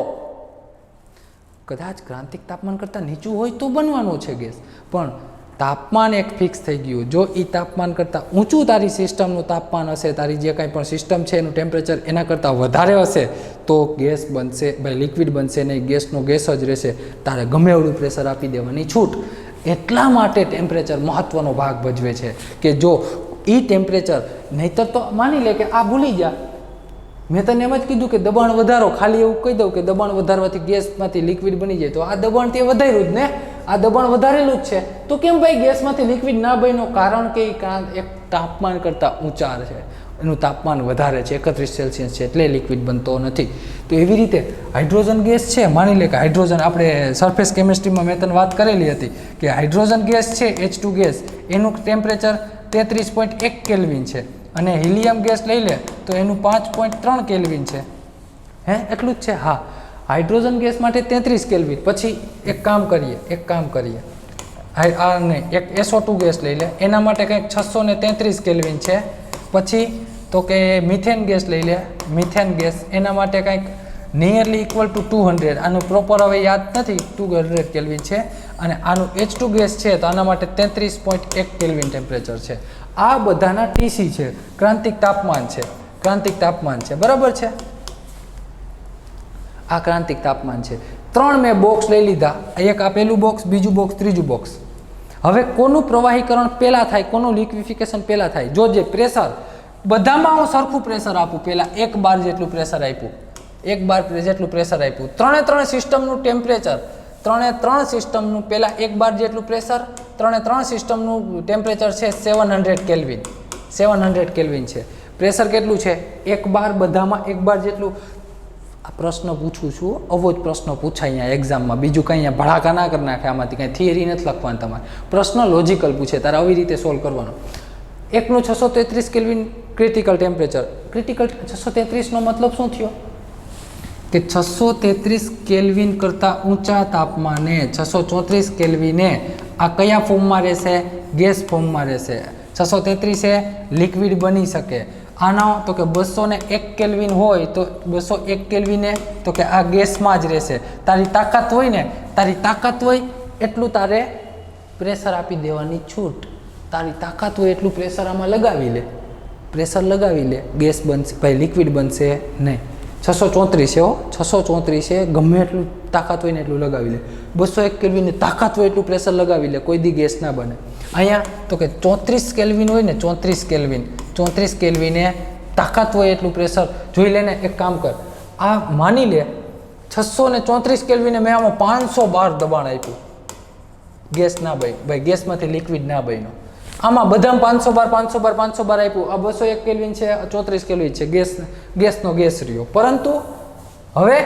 કદાચ ક્રાંતિક તાપમાન કરતાં નીચું હોય તો બનવાનું છે ગેસ, પણ તાપમાન એક ફિક્સ થઈ ગયું. જો એ તાપમાન કરતાં ઊંચું તારી સિસ્ટમનું તાપમાન હશે, તારી જે કાંઈ પણ સિસ્ટમ છે એનું ટેમ્પરેચર એના કરતાં વધારે હશે તો ગેસ બનશે, ભાઈ લિક્વિડ બનશે નહીં, ગેસનો ગેસ જ રહેશે. તારે ગમે એવડું પ્રેશર આપી દેવાની છૂટ. એટલા માટે ટેમ્પરેચર મહત્ત્વનો ભાગ ભજવે છે કે જો એ ટેમ્પરેચર, નહીંતર તો માની લે કે આ ભૂલી જા, મેં તને એમ જ કીધું કે દબાણ વધારો, ખાલી એવું કહી દઉં કે દબાણ વધારવાથી ગેસમાંથી લિક્વિડ બની જાય, તો આ દબાણ તે વધાર્યું જ ને, આ દબાણ વધારેલું જ છે. તો કેમ ભાઈ ગેસમાંથી લિક્વિડ ના બન્યું? કારણ કે એક તાપમાન કરતાં ઊંચા છે, એનું તાપમાન વધારે છે, 31 સેલ્સિયસ છે, એટલે લિક્વિડ બનતો નથી. તો એવી રીતે હાઇડ્રોજન ગેસ છે, માની લે કે હાઇડ્રોજન, આપણે સરફેસ કેમિસ્ટ્રીમાં મેં તને વાત કરેલી હતી કે હાઇડ્રોજન ગેસ છે, H2 ગેસ, એનું ટેમ્પરેચર 33.1 કેલ્વિન છે, અને હિલિયમ ગેસ લઈ લે તો એનું 5.3 કેલ્વિન છે. હે, એટલું જ છે. હા, હાઇડ્રોજન ગેસ માટે 33 કેલ્વિન. પછી એક કામ કરીએ અને એક SO2 ગેસ લઈ લે, એના માટે કંઈક 633 કેલ્વિન છે. પછી તો કે મિથેન ગેસ લઈ લે, મિથેન ગેસ, એના માટે કંઈક નિયરલી ઇક્વલ ટુ 200, આનું પ્રોપર હવે યાદ નથી, 200 કેલ્વિન છે. અને આનું H2 ગેસ છે તો આના માટે 33.1 કેલ્વિન ટેમ્પરેચર છે. આ બધાના TC છે, ક્રાંતિક તાપમાન છે, બરાબર છે. આ ક્રાંતિક તાપમાન છે. 3 મેં બોક્સ લઈ લીધા, એક આ પહેલું બોક્સ, બીજું બોક્સ, ત્રીજું બોક્સ. હવે કોનું પ્રવાહીકરણ પહેલા થાય, કોનું લિક્વિફિકેશન પહેલા થાય? જો જે પ્રેશર, બધામાં હું સરખું પ્રેશર આપું, પહેલા 1 બાર જેટલું પ્રેશર આપ્યું, 1 બાર જેટલું પ્રેશર આપ્યું. ત્રણે સિસ્ટમનું ટેમ્પરેચર, ત્રણે સિસ્ટમનું પહેલા 1 બાર જેટલું પ્રેશર, ત્રણે સિસ્ટમનું ટેમ્પરેચર છે 700 કેલ્વિન. 700 કેલ્વિન છે. પ્રેશર કેટલું છે? 1 બાર, બધામાં 1 બાર જેટલું. આ પ્રશ્ન પૂછું છું, આવો જ પ્રશ્ન પૂછાય અહીંયા એક્ઝામમાં, બીજું કંઈ અહીંયા ભડાકા ના કરી નાખે, આમાંથી કંઈ થિયરી નથી લખવાની તમારે, પ્રશ્ન લોજિકલ પૂછે, તારે આવી રીતે સોલ્વ કરવાનો. એકનું 633 કેલ્વિન ક્રિટિકલ ટેમ્પરેચર. ક્રિટિકલ 633 નો મતલબ શું થયો? કે 633 કેલ્વિન કરતાં ઊંચા તાપમાને 634 કેલ્વિને આ કયા ફોર્મમાં રહેશે? ગેસ ફોર્મમાં રહેશે. 633 એ લિક્વિડ બની શકે. આનો તો કે 201 કેલ્વિન હોય તો 201 કેલ્વિને તો કે આ ગેસમાં જ રહેશે. તારી તાકાત હોય એટલું તારે પ્રેશર આપી દેવાની છૂટ. તારી તાકાત હોય એટલું પ્રેશર આમાં લગાવી લે, ગેસ બનશે ભાઈ, લિક્વિડ બનશે નહીં. 634 છે, 634 છે, ગમે એટલું તાકાત હોય ને એટલું લગાવી લે. 201 કેલ્વિનની તાકાત હોય એટલું પ્રેશર લગાવી લે, કોઈ દી ગેસ ના બને. અહીંયા તો કે 34 કેલ્વિન હોય ને, 34 કેલ્વિને તાકાત હોય એટલું પ્રેશર. જોઈ લે ને, એક કામ કર, આ માની લે 634 કેલ્વિને મેં આમાં 512 દબાણ આપ્યું, ગેસ ના બન્યું ભાઈ, ગેસમાંથી લિક્વિડ ના બન્યો. આમાં બધામાં 512 આપ્યું. આ 201 કેલ્વિન છે, 34 કેલ્વિન છે, ગેસનો ગેસ રહ્યો. પરંતુ હવે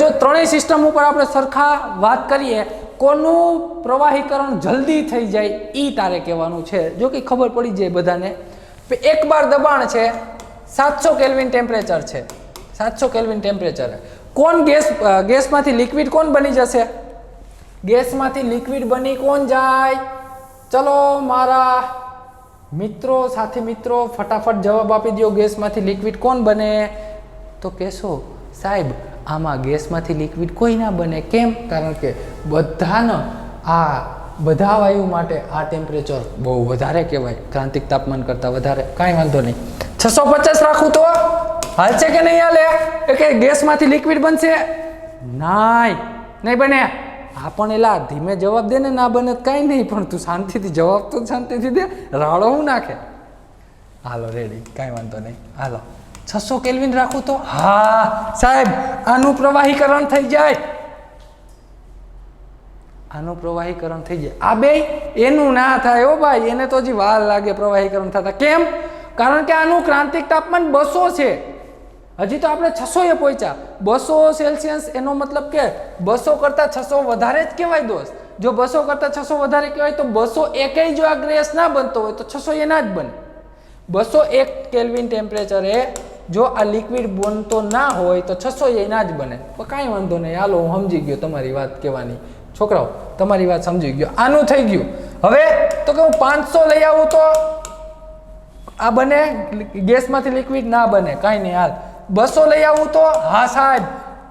જો ત્રણેય સિસ્ટમ ઉપર આપણે સરખા વાત કરીએ, કોનું પ્રવાહીકરણ જલ્દી થઈ જાય એ તારે કહેવાનું છે. જો કે ખબર પડી જાય બધાને, 1 બાર દબાણ છે, 700 કેલ્વિન ટેમ્પરેચર છે, 700 કેલ્વિન ટેમ્પરેચર. કોણ ગેસમાંથી લિક્વિડ કોણ બની જશે? ગેસમાંથી લિક્વિડ બની કોણ જાય? ચલો મારા સાથી મિત્રો ફટાફટ જવાબ આપી દો. ગેસમાંથી લિક્વિડ કોણ બને? તો કહેશો સાહેબ આમાં ગેસમાંથી લિક્વિડ કોઈ ના બને. કેમ? કારણ કે બધા વાયુ માટે આ ટેમ્પરેચર બહુ વધારે કહેવાય, ક્રાંતિક તાપમાન કરતાં વધારે. કાંઈ વાંધો નહીં, 650 રાખું તો હાલશે કે નહીં હાલે? કે ગેસમાંથી લિક્વિડ બનશે? નહીં બને. હા પણ એલા ધીમે જવાબ દે ને, ના બને કાંઈ નહીં, પણ તું શાંતિથી જવાબ તો શાંતિથી દે, રાડો હું નાખે. હાલો રેડી, કાંઈ વાંધો નહીં. હાલો 600 કેલ્વિન રાખું તો? હા સાહેબ, આનું પ્રવાહીકરણ થઈ જાય, આ બે એનું ના થાય હો ભાઈ, એને તો હજી વાર લાગે પ્રવાહીકરણ થતા. કેમ? કારણ કે આનું ક્રાંતિક તાપમાન 200 છે, હજી તો આપણે 600 એ પહોંચ્યા. 200 સેલ્સિયસ એનો મતલબ કે 200 કરતાં 600 વધારે જ કહેવાય દોસ્ત. જો 200 કરતાં 600 વધારે કહેવાય તો 201 જો આ ગેસ ના બનતો હોય તો 600 એ ના જ બને. 201 કેલ્વિન ટેમ્પરેચરે જો આ લિક્વિડ બનતો ના હોય તો 600 એ ના જ બને. કાંઈ વાંધો નહીં, હાલો હું સમજી ગયો તમારી વાત કહેવાની. છોકરાઓ તમારી વાત સમજી ગયો, આનું થઈ ગયું. હવે તો કે હું 500 લઈ આવું તો આ બને? ગેસમાંથી લિક્વિડ ના બને. કાંઈ નહીં, હાલ 200 લઈ આવું તો? હા સાહેબ,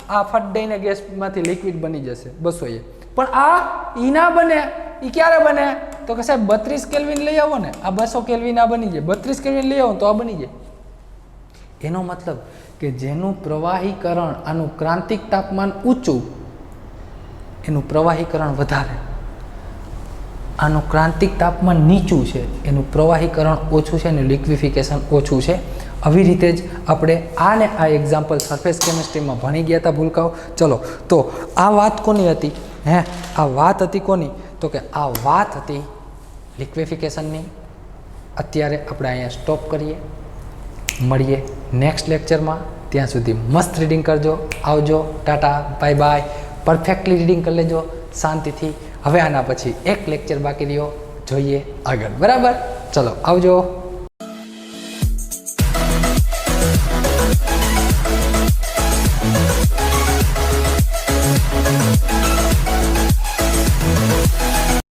આ ફટ દઈને ગેસમાંથી લિક્વિડ બની જશે 200 એ. પણ આ ઈ ના બને. ઈ ક્યારે બને? તો કે સાહેબ 32 કેલ્વિન લઈ આવો ને, આ 200 કેલ્વિન આ બની જાય. 32 કેલ્વિન લઈ આવો તો આ બની જાય. એનો મતલબ કે જેનું પ્રવાહીકરણ, આનું ક્રાંતિક તાપમાન ઊંચું, એનું પ્રવાહીકરણ વધારે. આનું ક્રાંતિક તાપમાન નીચું છે, એનું પ્રવાહીકરણ ઓછું છે, એનું લિક્વિફિકેશન ઓછું છે. આવી રીતે જ આપણે આ ને આ એક્ઝામ્પલ સરફેસ કેમિસ્ટ્રીમાં ભણી ગયા હતા ભૂલકાઓ. ચલો તો આ વાત કોની હતી? આ વાત હતી કોની? તો કે આ વાત હતી લિક્વિફિકેશનની. અત્યારે આપણે અહીંયા સ્ટોપ કરીએ, મળીએ નેક્સ્ટ લેક્ચરમાં. ત્યાં સુધી મસ્ત રીડિંગ કરજો. આવજો, Tata, bye bye. Perfectly reading કરી લેજો શાંતિથી. હવે આના પછી એક લેક્ચર બાકી રહ્યો, જોઈએ આગળ. બરાબર? ચલો આવજો.